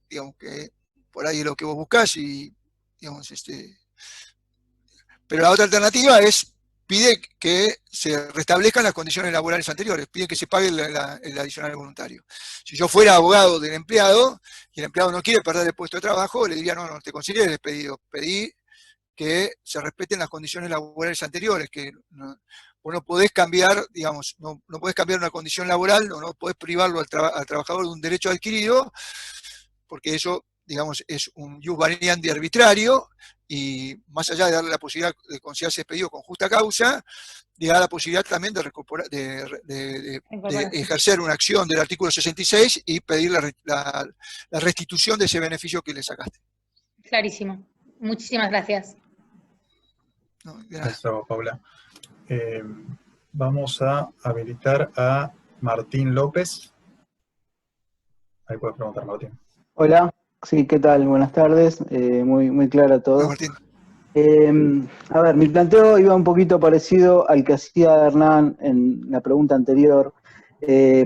digamos que por ahí es lo que vos buscás, y digamos, pero la otra alternativa es pide que se restablezcan las condiciones laborales anteriores, pide que se pague el adicional voluntario. Si yo fuera abogado del empleado, y el empleado no quiere perder el puesto de trabajo, le diría, no, no te consideres despedido, pedí que se respeten las condiciones laborales anteriores, que vos no podés cambiar, digamos, no podés cambiar una condición laboral, no podés privarlo al trabajador de un derecho adquirido, porque eso, digamos, es un jus variandi arbitrario, y más allá de darle la posibilidad de considerarse despedido con justa causa, le da la posibilidad también de ejercer una acción del artículo 66 y pedir la restitución de ese beneficio que le sacaste. Clarísimo. Muchísimas gracias. No, gracias, Paula. Vamos a habilitar a Martín López. Ahí puedes preguntar, Martín. Hola, sí, ¿qué tal? Buenas tardes, muy claro todo. Hola, Martín. A ver, mi planteo iba un poquito parecido al que hacía Hernán en la pregunta anterior,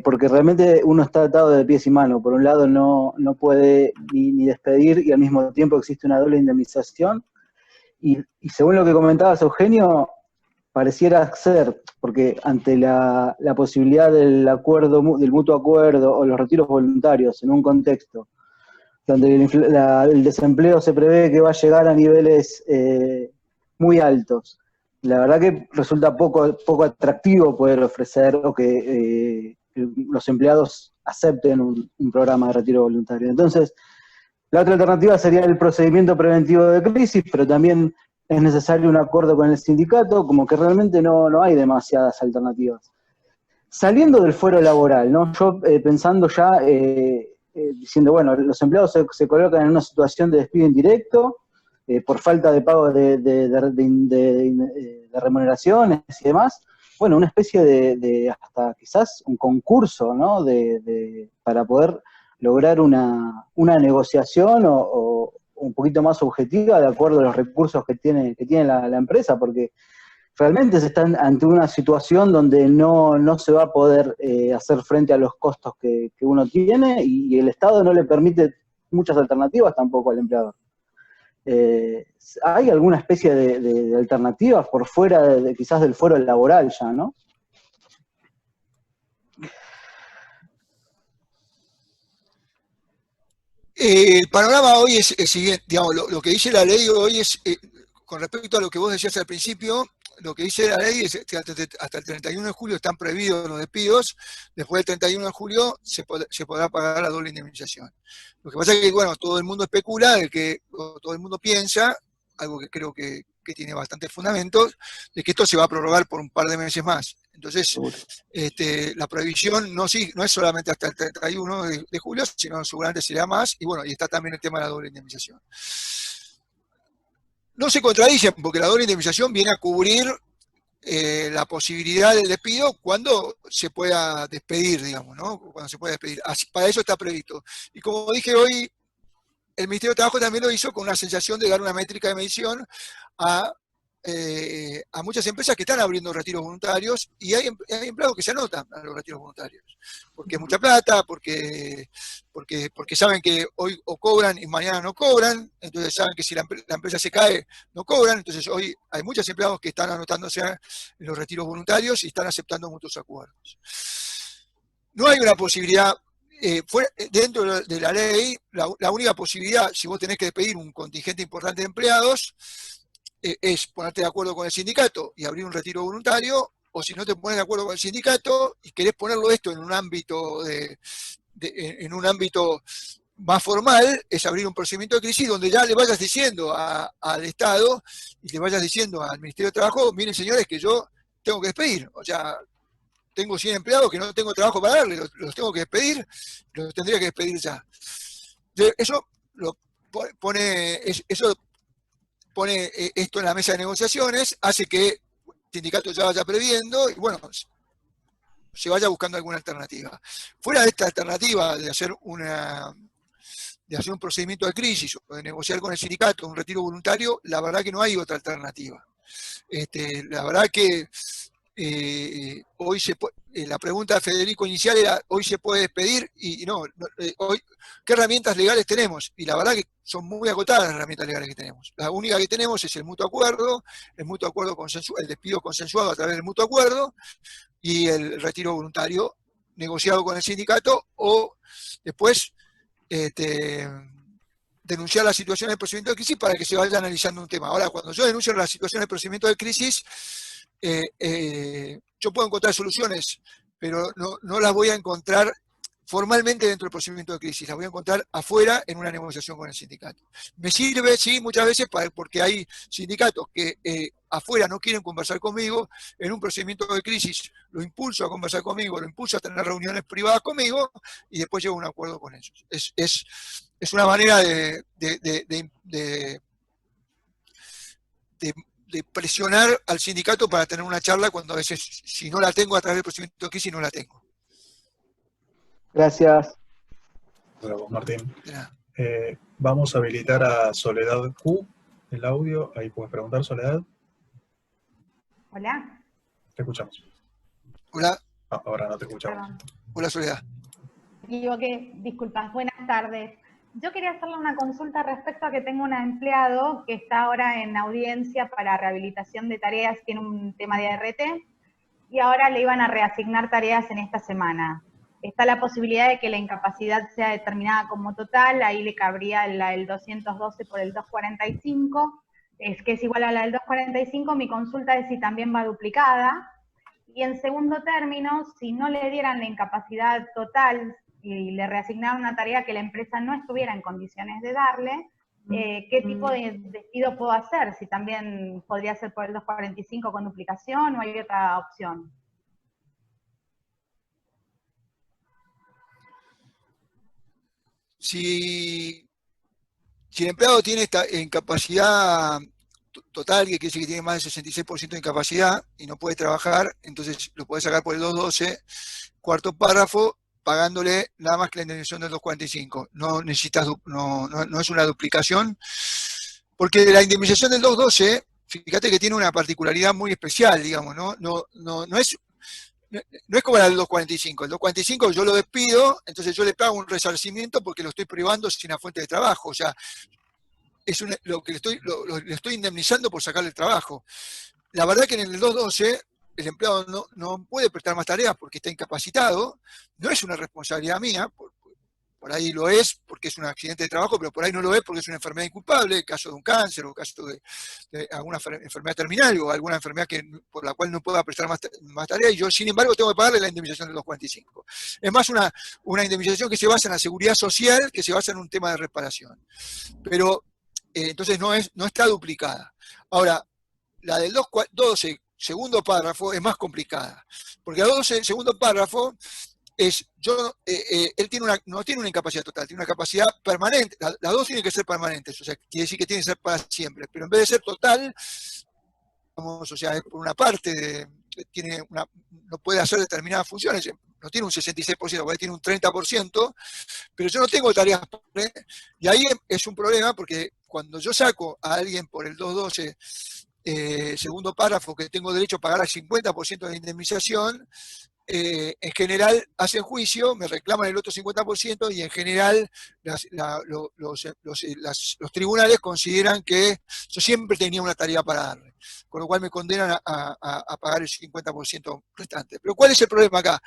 porque realmente uno está atado de pies y manos. Por un lado no puede ni despedir y al mismo tiempo existe una doble indemnización. Y según lo que comentabas, Eugenio, pareciera ser, porque ante la posibilidad del mutuo acuerdo o los retiros voluntarios en un contexto donde el desempleo se prevé que va a llegar a niveles muy altos, la verdad que resulta poco atractivo poder ofrecer o que los empleados acepten un programa de retiro voluntario. Entonces, la otra alternativa sería el procedimiento preventivo de crisis, pero también es necesario un acuerdo con el sindicato, como que realmente no hay demasiadas alternativas. Saliendo del fuero laboral, ¿no? Yo pensando ya, diciendo, bueno, los empleados se colocan en una situación de despido indirecto, por falta de pago de remuneraciones y demás, bueno, una especie de hasta quizás un concurso, ¿no? Para poder lograr una negociación o un poquito más objetiva de acuerdo a los recursos que tiene la empresa, porque realmente se está ante una situación donde no se va a poder hacer frente a los costos que uno tiene y el Estado no le permite muchas alternativas tampoco al empleador. ¿Hay alguna especie de alternativas por fuera quizás del fuero laboral ya, no? El panorama hoy es el siguiente, digamos, lo que dice la ley hoy es, con respecto a lo que vos decías al principio, lo que dice la ley es que hasta el 31 de julio están prohibidos los despidos, después del 31 de julio se podrá pagar la doble indemnización. Lo que pasa es que, bueno, todo el mundo especula, todo el mundo piensa, algo que creo que tiene bastantes fundamentos, de que esto se va a prorrogar por un par de meses más. Entonces, la prohibición no es solamente hasta el 31 de julio, sino seguramente será más, y bueno, y está también el tema de la doble indemnización. No se contradicen, porque la doble indemnización viene a cubrir la posibilidad del despido cuando se pueda despedir, digamos, ¿no? Cuando se pueda despedir. Para eso está previsto. Y como dije hoy, el Ministerio de Trabajo también lo hizo con una sensación de dar una métrica de medición a muchas empresas que están abriendo retiros voluntarios, y hay empleados que se anotan a los retiros voluntarios, porque es mucha plata, porque saben que hoy o cobran y mañana no cobran, entonces saben que si la empresa se cae, no cobran, entonces hoy hay muchos empleados que están anotándose en los retiros voluntarios y están aceptando mutuos acuerdos. No hay una posibilidad, dentro de la ley, la única posibilidad, si vos tenés que despedir un contingente importante de empleados, es ponerte de acuerdo con el sindicato y abrir un retiro voluntario, o si no te pones de acuerdo con el sindicato y querés ponerlo esto en un ámbito más formal, es abrir un procedimiento de crisis donde ya le vayas diciendo al Estado y le vayas diciendo al Ministerio de Trabajo, miren señores que yo tengo que despedir, o sea, tengo 100 empleados que no tengo trabajo para darle, los tengo que despedir, los tendría que despedir ya. Eso pone esto en la mesa de negociaciones, hace que el sindicato ya vaya previendo y bueno, se vaya buscando alguna alternativa. Fuera de esta alternativa de hacer un procedimiento de crisis o de negociar con el sindicato un retiro voluntario, la verdad que no hay otra alternativa. La verdad que hoy la pregunta de Federico inicial era, ¿hoy se puede despedir? Y no, hoy, ¿qué herramientas legales tenemos? Y la verdad que son muy acotadas las herramientas legales que tenemos. La única que tenemos es el mutuo acuerdo el despido consensuado a través del mutuo acuerdo y el retiro voluntario negociado con el sindicato, o después denunciar la situación del procedimiento de crisis para que se vaya analizando un tema. Ahora, cuando yo denuncio la situación del procedimiento de crisis, yo puedo encontrar soluciones, pero no las voy a encontrar formalmente dentro del procedimiento de crisis, las voy a encontrar afuera en una negociación con el sindicato. Me sirve, sí, muchas veces porque hay sindicatos que afuera no quieren conversar conmigo, en un procedimiento de crisis lo impulso a conversar conmigo, lo impulso a tener reuniones privadas conmigo y después llego a un acuerdo con ellos. Es una manera de presionar al sindicato para tener una charla cuando a veces, si no la tengo a través del procedimiento de crisis, no la tengo. Gracias. Gracias, Martín. Vamos a habilitar a Soledad Q, el audio. Ahí puedes preguntar, Soledad. Hola. Te escuchamos. Hola. Ahora no te escuchamos. Perdón. Hola, Soledad. Me equivoqué, disculpas. Buenas tardes. Yo quería hacerle una consulta respecto a que tengo un empleado que está ahora en audiencia para rehabilitación de tareas, tiene un tema de ART, y ahora le iban a reasignar tareas en esta semana. Está la posibilidad de que la incapacidad sea determinada como total, ahí le cabría el 212 por el 245, que es igual a la del 245, mi consulta es si también va duplicada, y en segundo término, si no le dieran la incapacidad total y le reasignaran una tarea que la empresa no estuviera en condiciones de darle, ¿qué tipo de despido puedo hacer? Si también podría ser por el 245 con duplicación o hay otra opción. Si el empleado tiene esta incapacidad total, que quiere decir que tiene más del 66% de incapacidad y no puede trabajar, entonces lo puede sacar por el 212, cuarto párrafo, pagándole nada más que la indemnización del 245. No necesitas, no es una duplicación, porque la indemnización del 212, fíjate que tiene una particularidad muy especial, digamos, no es como la del 245. El 245 yo lo despido, entonces yo le pago un resarcimiento porque lo estoy privando sin una fuente de trabajo. O sea, lo que le estoy indemnizando por sacarle el trabajo. La verdad que en el 212 el empleado no puede prestar más tareas porque está incapacitado. No es una responsabilidad mía, por ahí lo es porque es un accidente de trabajo, pero por ahí no lo es porque es una enfermedad inculpable, caso de un cáncer o caso de alguna enfermedad terminal o alguna enfermedad por la cual no pueda prestar más tareas, y yo sin embargo tengo que pagarle la indemnización de los 245. Es más una indemnización que se basa en la seguridad social, que se basa en un tema de reparación. Pero entonces no está duplicada. Ahora, la del 212, segundo párrafo, es más complicada, porque la 212, segundo párrafo, él no tiene una incapacidad total, tiene una capacidad permanente. Las dos tienen que ser permanentes, o sea, quiere decir que tienen que ser para siempre, pero en vez de ser total, o sea, es por una parte, no puede hacer determinadas funciones, no tiene un 66%, tiene un 30%, pero yo no tengo tareas, y ahí es un problema porque cuando yo saco a alguien por el 212, segundo párrafo, que tengo derecho a pagar al 50% de la indemnización, en general hacen juicio, me reclaman el otro 50% y en general los tribunales consideran que yo siempre tenía una tarea para darle, con lo cual me condenan a pagar el 50% restante. Pero ¿cuál es el problema acá?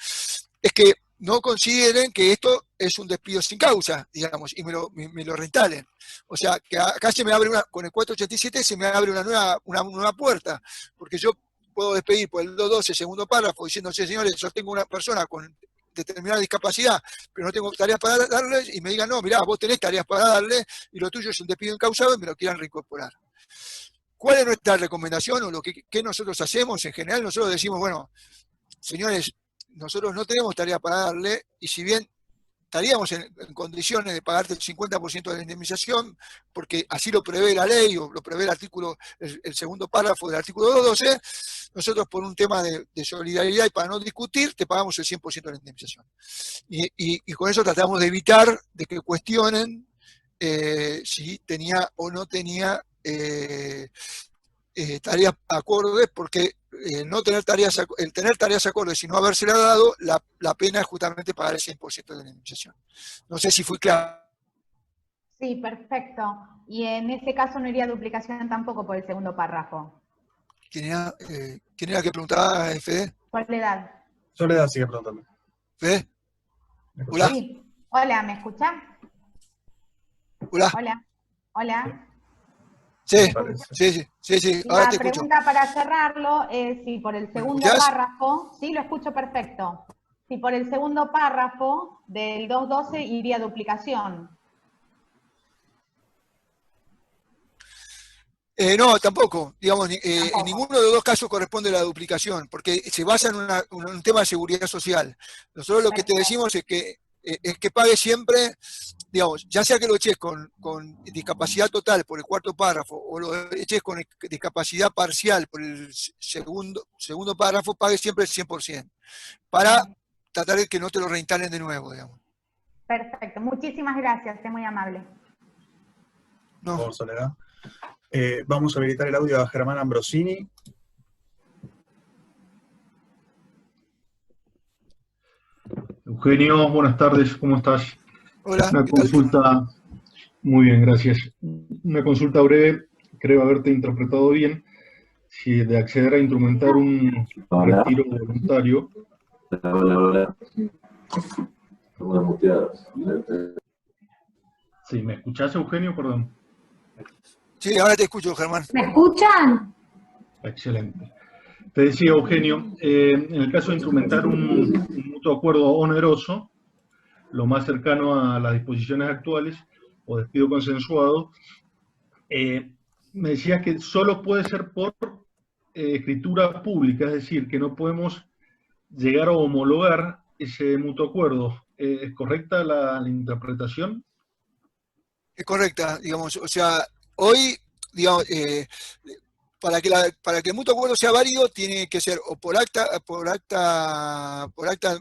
Es que no consideren que esto es un despido sin causa, digamos, y me lo reinstalen. O sea, que acá se me abre con el 487 se me abre una nueva puerta, porque yo puedo despedir por el 212, segundo párrafo, diciéndose, señores, yo tengo una persona con determinada discapacidad, pero no tengo tareas para darles, y me digan, no, mirá, vos tenés tareas para darle, y lo tuyo es un despido incausado y me lo quieran reincorporar. ¿Cuál es nuestra recomendación o qué nosotros hacemos? En general nosotros decimos, bueno, señores, nosotros no tenemos tarea para darle, y si bien estaríamos en condiciones de pagarte el 50% de la indemnización, porque así lo prevé la ley, o lo prevé el segundo párrafo del artículo 212, nosotros por un tema de solidaridad y para no discutir, te pagamos el 100% de la indemnización. Y con eso tratamos de evitar de que cuestionen si tenía o no tenía tareas acordes, porque no tener tareas, el tener tareas acordes y no habérsela dado, la pena es justamente pagar el 100% de la indemnización. No sé si fui claro. Sí, perfecto. Y en ese caso no iría duplicación tampoco por el segundo párrafo. ¿Quién era que preguntaba, Fede? Soledad. Soledad sigue preguntando. ¿Fede? ¿Me Hola. escuchás? Sí. Hola, ¿me escuchás? Hola. Hola. Hola. Sí, Me parece. sí. Ahora La te escucho. pregunta para cerrarlo es si por el segundo escuchás? párrafo, sí, lo escucho perfecto. Si por el segundo párrafo del 212 iría duplicación. No, tampoco. Digamos, Tampoco. en ninguno de los dos casos corresponde la duplicación, porque se basa en un tema de seguridad social. Nosotros lo que te decimos es que pague siempre, digamos, ya sea que lo eches con discapacidad total por el cuarto párrafo, o lo eches con discapacidad parcial por el segundo párrafo, pague siempre el 100%, para tratar de que no te lo reinstalen de nuevo, digamos. Perfecto. Muchísimas gracias, es muy amable. No. Por favor, Soledad. Vamos a habilitar el audio a Germán Ambrosini. Eugenio, buenas tardes, ¿cómo estás? Hola, Una ¿qué tal? consulta, muy bien, gracias. Una consulta breve, creo haberte interpretado bien. Si de acceder a instrumentar un retiro voluntario. Hola. Sí, ¿me escuchás, Eugenio? Perdón. Sí, ahora te escucho, Germán. ¿Me escuchan? Excelente. Te decía, Eugenio, en el caso de instrumentar un mutuo acuerdo oneroso, lo más cercano a las disposiciones actuales, o despido consensuado, me decías que solo puede ser por escritura pública, es decir, que no podemos llegar a homologar ese mutuo acuerdo. ¿Es correcta la interpretación? Es correcta, digamos, o sea, hoy, digamos, para que el mutuo acuerdo sea válido, tiene que ser o por acta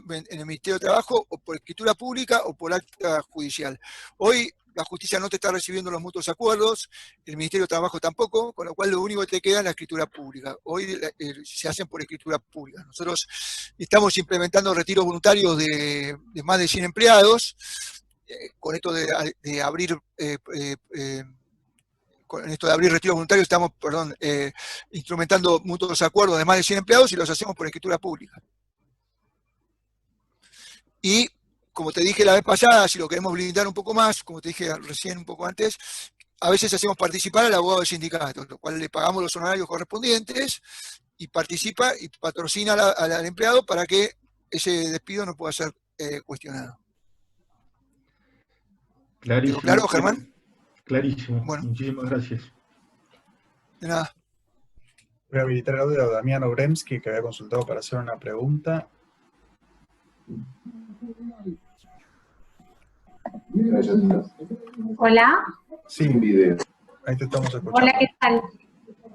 en el Ministerio de Trabajo, o por escritura pública, o por acta judicial. Hoy la justicia no te está recibiendo los mutuos acuerdos, el Ministerio de Trabajo tampoco, con lo cual lo único que te queda es la escritura pública. Hoy se hacen por escritura pública. Nosotros estamos implementando retiros voluntarios de más de 100 empleados, con esto de abrir con esto de abrir retiros voluntarios estamos, instrumentando mutuos acuerdos de más de 100 empleados y los hacemos por escritura pública. Y, como te dije la vez pasada, si lo queremos blindar un poco más, como te dije recién un poco antes, a veces hacemos participar al abogado del sindicato, lo cual le pagamos los honorarios correspondientes y participa y patrocina al empleado para que ese despido no pueda ser cuestionado. Clarísimo. ¿Digo claro, Germán? Clarísimo. Bueno. Muchísimas gracias. De nada. Voy a habilitar el audio a Damián Obremski, que había consultado para hacer una pregunta. Hola. Sí, ahí te estamos escuchando. Hola, ¿qué tal?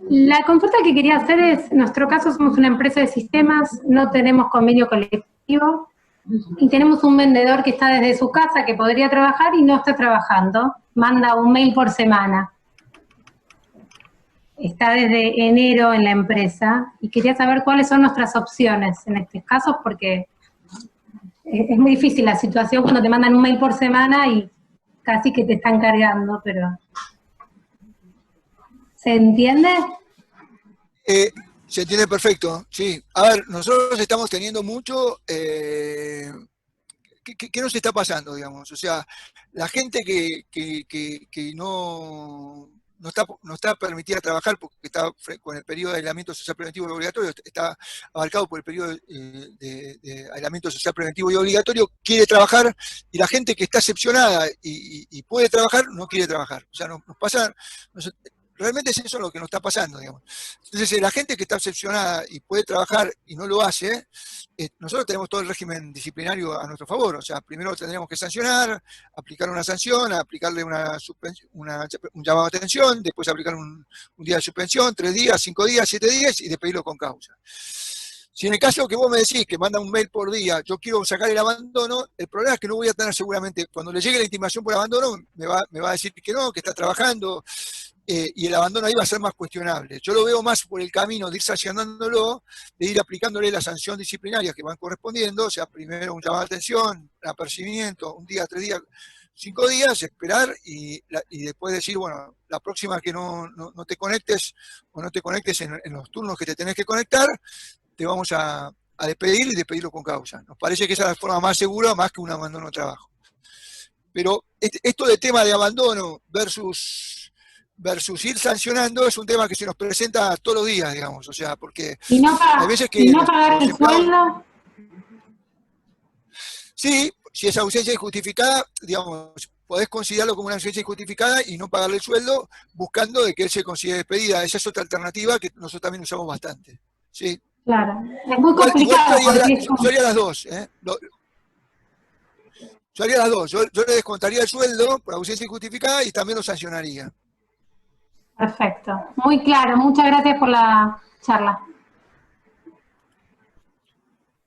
La consulta que quería hacer es, en nuestro caso somos una empresa de sistemas, no tenemos convenio colectivo y tenemos un vendedor que está desde su casa, que podría trabajar y no está trabajando, manda un mail por semana. Está desde enero en la empresa y quería saber cuáles son nuestras opciones en estos casos, porque es muy difícil la situación cuando te mandan un mail por semana y casi que te están cargando, pero... ¿Se entiende? Se entiende perfecto, sí. A ver, nosotros estamos teniendo mucho... ¿Qué nos está pasando, digamos? O sea, la gente que no está permitida trabajar porque está con el periodo de aislamiento social preventivo y obligatorio, está abarcado por el periodo de aislamiento social preventivo y obligatorio, quiere trabajar, y la gente que está excepcionada y puede trabajar, no quiere trabajar. O sea, nos pasa... Realmente es eso lo que nos está pasando, digamos. Entonces, la gente que está excepcionada y puede trabajar y no lo hace, nosotros tenemos todo el régimen disciplinario a nuestro favor. O sea, primero tendremos que sancionar, aplicar una sanción, aplicarle un llamado de atención, después aplicar un día de suspensión, 3 días, 5 días, 7 días y despedirlo con causa. Si en el caso que vos me decís que manda un mail por día, yo quiero sacar el abandono, el problema es que no voy a tener seguramente, cuando le llegue la intimación por abandono, me va a decir que no, que está trabajando. y el abandono ahí va a ser más cuestionable. Yo lo veo más por el camino de ir sancionándolo, de ir aplicándole la sanción disciplinaria que van correspondiendo, o sea, primero un llamado de atención, un apercibimiento, 1 día, 3 días, 5 días, esperar y después decir, bueno, la próxima que no te conectes o no te conectes en los turnos que te tenés que conectar, te vamos a despedir y despedirlo con causa. Nos parece que esa es la forma más segura, más que un abandono de trabajo. Pero esto de tema de abandono versus ir sancionando es un tema que se nos presenta todos los días, digamos, o sea, porque hay veces que... ¿Y no pagar el sueldo? Sí, si esa ausencia es injustificada, digamos, podés considerarlo como una ausencia injustificada y no pagarle el sueldo buscando de que él se considere despedida. Esa es otra alternativa que nosotros también usamos bastante. ¿Sí? Claro, es muy complicado. Yo haría las dos, ¿eh? Yo haría las dos. Yo le descontaría el sueldo por ausencia injustificada y también lo sancionaría. Perfecto, muy claro. Muchas gracias por la charla.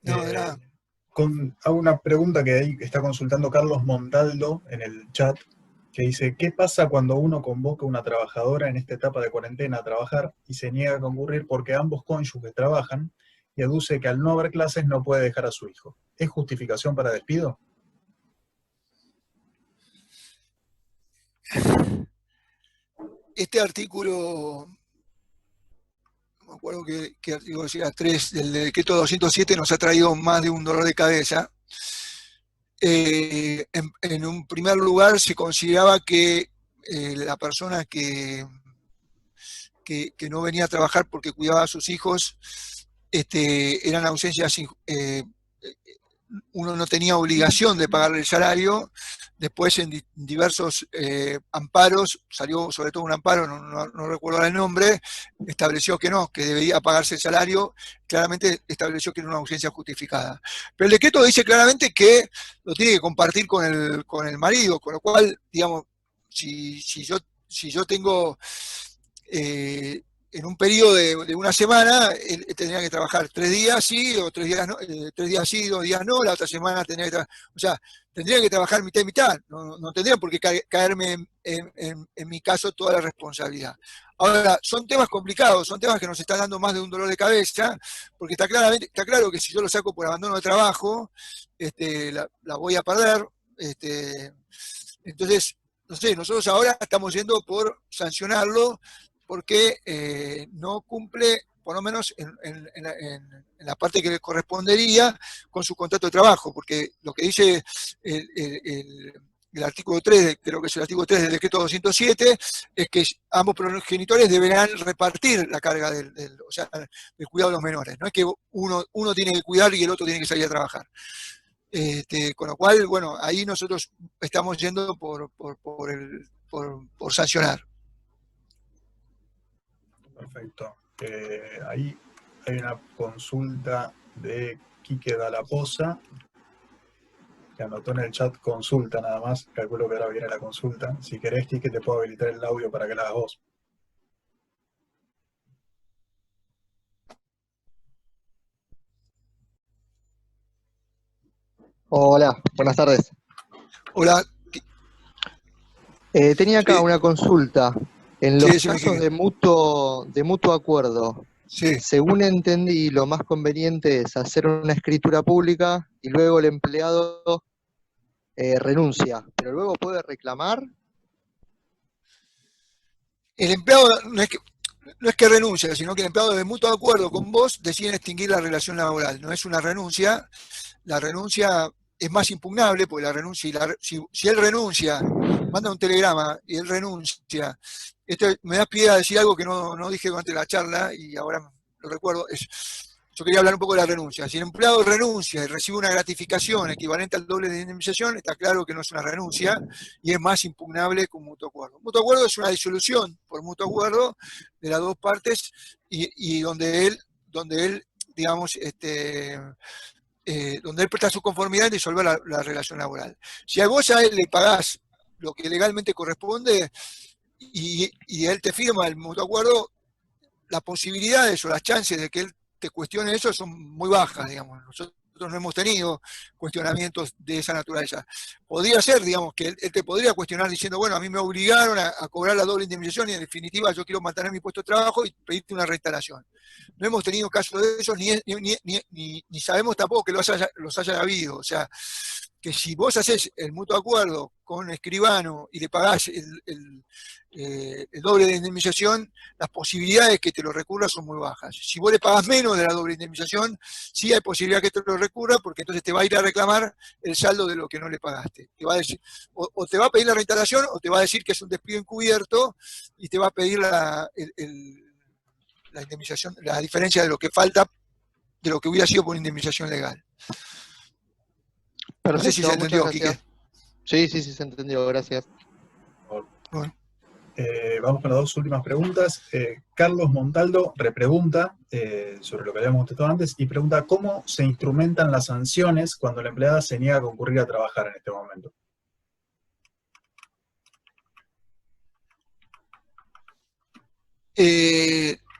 No, de nada. Hago una pregunta que ahí está consultando Carlos Montaldo en el chat, que dice, ¿qué pasa cuando uno convoca a una trabajadora en esta etapa de cuarentena a trabajar y se niega a concurrir porque ambos cónyuges trabajan y aduce que al no haber clases no puede dejar a su hijo? ¿Es justificación para despido? Este artículo, no me acuerdo qué artículo era, 3 del decreto 207 nos ha traído más de un dolor de cabeza. En un primer lugar se consideraba que la persona que no venía a trabajar porque cuidaba a sus hijos eran ausencias, uno no tenía obligación de pagarle el salario. Después en diversos amparos, salió sobre todo un amparo, no recuerdo el nombre, estableció que no, que debía pagarse el salario, claramente estableció que era una ausencia justificada. Pero el decreto dice claramente que lo tiene que compartir con el marido, con lo cual, digamos, si yo tengo en un periodo de una semana, él tendría que trabajar 3 días sí, o 3 días no, 3 días sí, 2 días no, la otra semana tendría que trabajar, o sea, tendría que trabajar mitad y mitad, no tendría por qué caerme en mi caso toda la responsabilidad. Ahora, son temas complicados, son temas que nos están dando más de un dolor de cabeza, porque está claro que si yo lo saco por abandono de trabajo, la voy a perder, entonces, no sé, nosotros ahora estamos yendo por sancionarlo, porque no cumple, por lo menos en la parte que le correspondería, con su contrato de trabajo, porque lo que dice el artículo 3, creo que es el artículo 3 del decreto 207, es que ambos progenitores deberán repartir la carga del cuidado de los menores. No es que uno tiene que cuidar y el otro tiene que salir a trabajar. Con lo cual, bueno, ahí nosotros estamos yendo por sancionar. Perfecto. Ahí hay una consulta de Quique Dalaposa, que anotó en el chat consulta nada más. Calculo que ahora viene la consulta. Si querés, Quique, te puedo habilitar el audio para que la hagas vos. Hola, buenas tardes. Hola. Tenía acá una consulta. En los casos de mutuo acuerdo, según entendí, lo más conveniente es hacer una escritura pública y luego el empleado renuncia, pero luego puede reclamar. El empleado no es que renuncia, sino que el empleado de mutuo acuerdo con vos deciden extinguir la relación laboral. No es una renuncia. La renuncia es más impugnable, porque la renuncia, si él renuncia, manda un telegrama y él renuncia. Me das pie a decir algo que no dije durante la charla y ahora lo recuerdo. Yo quería hablar un poco de la renuncia. Si el empleado renuncia y recibe una gratificación equivalente al doble de indemnización, está claro que no es una renuncia y es más impugnable que un mutuo acuerdo. Un mutuo acuerdo es una disolución por mutuo acuerdo de las dos partes y donde él digamos, donde él presta su conformidad en disolver la relación laboral. Si a vos a él le pagás lo que legalmente corresponde y él te firma el mutuo acuerdo, las posibilidades o las chances de que él te cuestione eso son muy bajas, digamos. Nosotros nosotros no hemos tenido cuestionamientos de esa naturaleza. Podría ser, digamos, que él te podría cuestionar diciendo, bueno, a mí me obligaron a cobrar la doble indemnización y en definitiva yo quiero mantener mi puesto de trabajo y pedirte una reinstalación. No hemos tenido caso de eso, ni sabemos tampoco que los haya habido. O sea, que si vos haces el mutuo acuerdo con escribano y le pagás el doble de indemnización, las posibilidades de que te lo recurra son muy bajas. Si vos le pagás menos de la doble indemnización, sí hay posibilidad que te lo recurra, porque entonces te va a ir a reclamar el saldo de lo que no le pagaste. Te va a decir, o te va a pedir la reinstalación, o te va a decir que es un despido encubierto, y te va a pedir la indemnización, la diferencia de lo que falta, de lo que hubiera sido por indemnización legal. Perfecto, no sé si se entendió, Quique. Sí, se entendió, gracias. Bueno. Vamos con las dos últimas preguntas. Carlos Montaldo repregunta sobre lo que habíamos contestado antes y pregunta ¿cómo se instrumentan las sanciones cuando la empleada se niega a concurrir a trabajar en este momento?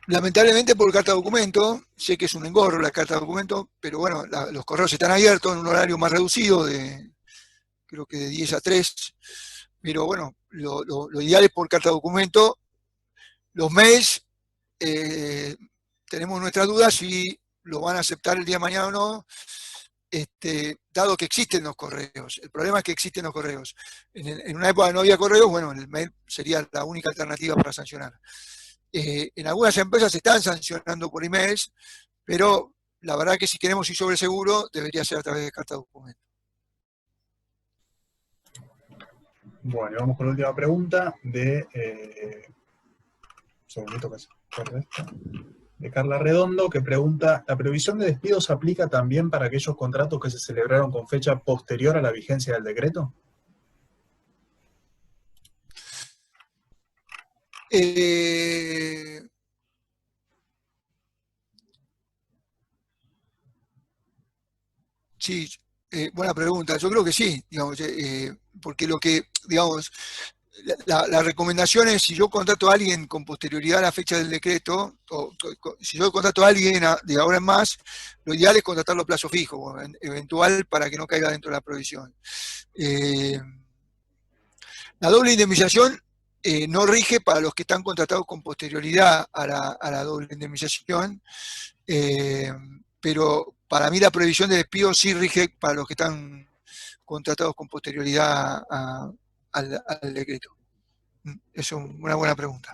Lamentablemente por carta de documento, sé que es un engorro la carta de documento, pero bueno, los correos están abiertos en un horario más reducido, creo que de 10 a 3, pero bueno, lo ideal es por carta de documento. Los mails, tenemos nuestras dudas si lo van a aceptar el día de mañana o no, dado que existen los correos. El problema es que existen los correos. En una época no había correos, bueno, el mail sería la única alternativa para sancionar. En algunas empresas se están sancionando por emails, pero la verdad que si queremos ir sobre seguro, debería ser a través de carta de documento. Bueno, y vamos con la última pregunta de Carla Redondo, que pregunta, ¿la previsión de despido se aplica también para aquellos contratos que se celebraron con fecha posterior a la vigencia del decreto? Sí, buena pregunta. Yo creo que sí, digamos, porque lo que, digamos, la recomendación es, si yo contrato a alguien con posterioridad a la fecha del decreto, si yo contrato a alguien de ahora en más, lo ideal es contratarlo a plazo fijo, eventual, para que no caiga dentro de la provisión. La doble indemnización no rige para los que están contratados con posterioridad a la doble indemnización, pero para mí la previsión de despido sí rige para los que están contratados con posterioridad al decreto. Es una buena pregunta.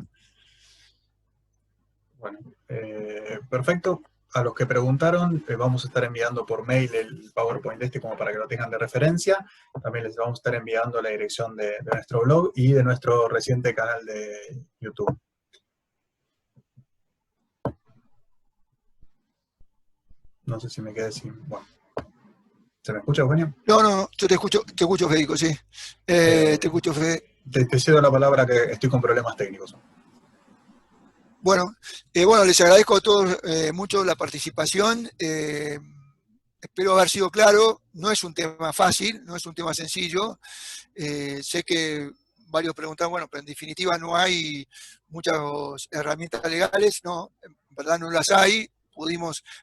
Bueno, perfecto. A los que preguntaron, vamos a estar enviando por mail el PowerPoint como para que lo tengan de referencia. También les vamos a estar enviando la dirección de nuestro blog y de nuestro reciente canal de YouTube. No sé si me quedé sin... Bueno. ¿Se me escucha, Eugenio? No, yo te escucho, Federico, sí. Te escucho, Fede. Te cedo la palabra, que estoy con problemas técnicos. Bueno, les agradezco a todos mucho la participación. Espero haber sido claro. No es un tema fácil, no es un tema sencillo. Sé que varios preguntan, bueno, pero en definitiva no hay muchas herramientas legales. No, en verdad no las hay.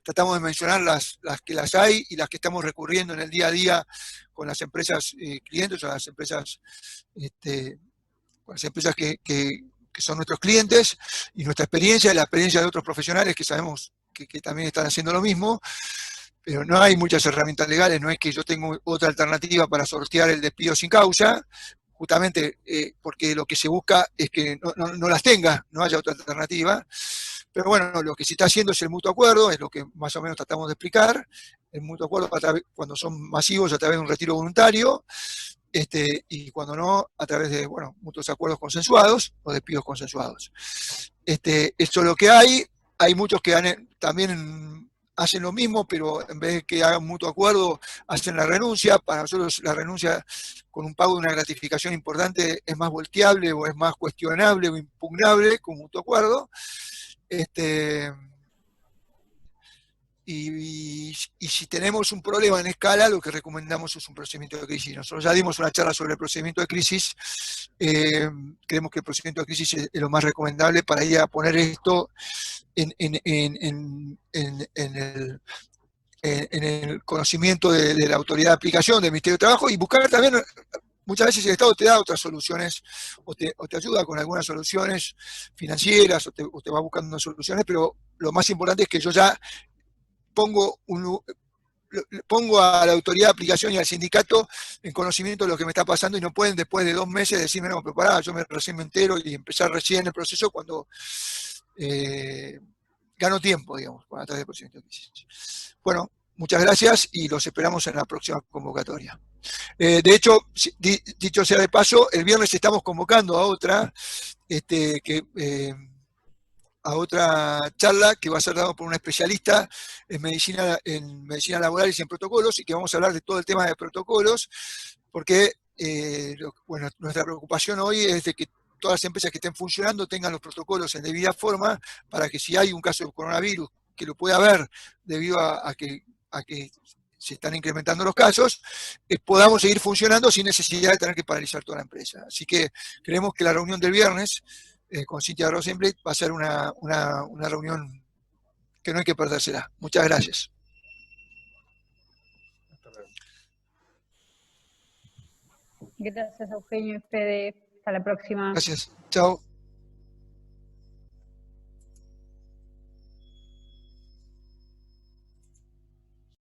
Tratamos de mencionar las que las hay y las que estamos recurriendo en el día a día con las empresas clientes o las empresas, con las empresas que son nuestros clientes, y nuestra experiencia y la experiencia de otros profesionales que sabemos que también están haciendo lo mismo, pero no hay muchas herramientas legales. No es que yo tengo otra alternativa para sortear el despido sin causa, justamente porque lo que se busca es que no las tenga, no haya otra alternativa. Pero bueno, lo que se está haciendo es el mutuo acuerdo, es lo que más o menos tratamos de explicar. El mutuo acuerdo cuando son masivos a través de un retiro voluntario, y cuando no, a través de, mutuos acuerdos consensuados o despidos consensuados. Eso es lo que hay. Hay muchos que también hacen lo mismo, pero en vez de que hagan mutuo acuerdo, hacen la renuncia. Para nosotros la renuncia con un pago de una gratificación importante es más volteable o es más cuestionable o impugnable con mutuo acuerdo. Y si tenemos un problema en escala, lo que recomendamos es un procedimiento de crisis. Nosotros ya dimos una charla sobre el procedimiento de crisis. Creemos que el procedimiento de crisis es lo más recomendable para ir a poner esto en en el conocimiento de la autoridad de aplicación del Ministerio de Trabajo y buscar también, muchas veces el Estado te da otras soluciones o te ayuda con algunas soluciones financieras o te va buscando soluciones, pero lo más importante es que yo ya pongo a la autoridad de aplicación y al sindicato en conocimiento de lo que me está pasando y no pueden después de 2 meses decirme, no, pero pará, yo recién me entero y empezar recién el proceso cuando gano tiempo, digamos, con la tasa de procedimiento de crisis. Bueno, muchas gracias y los esperamos en la próxima convocatoria. De hecho, dicho sea de paso, el viernes estamos convocando a otra, a otra charla que va a ser dada por un especialista en medicina laboral y en protocolos, y que vamos a hablar de todo el tema de protocolos, porque bueno, nuestra preocupación hoy es de que todas las empresas que estén funcionando tengan los protocolos en debida forma, para que si hay un caso de coronavirus, que lo pueda haber debido a que se están incrementando los casos, podamos seguir funcionando sin necesidad de tener que paralizar toda la empresa. Así que creemos que la reunión del viernes con Cintia Rosenblit va a ser una reunión que no hay que perdérsela. Muchas gracias. Gracias, Eugenio y Fede. Hasta la próxima. Gracias. Chao.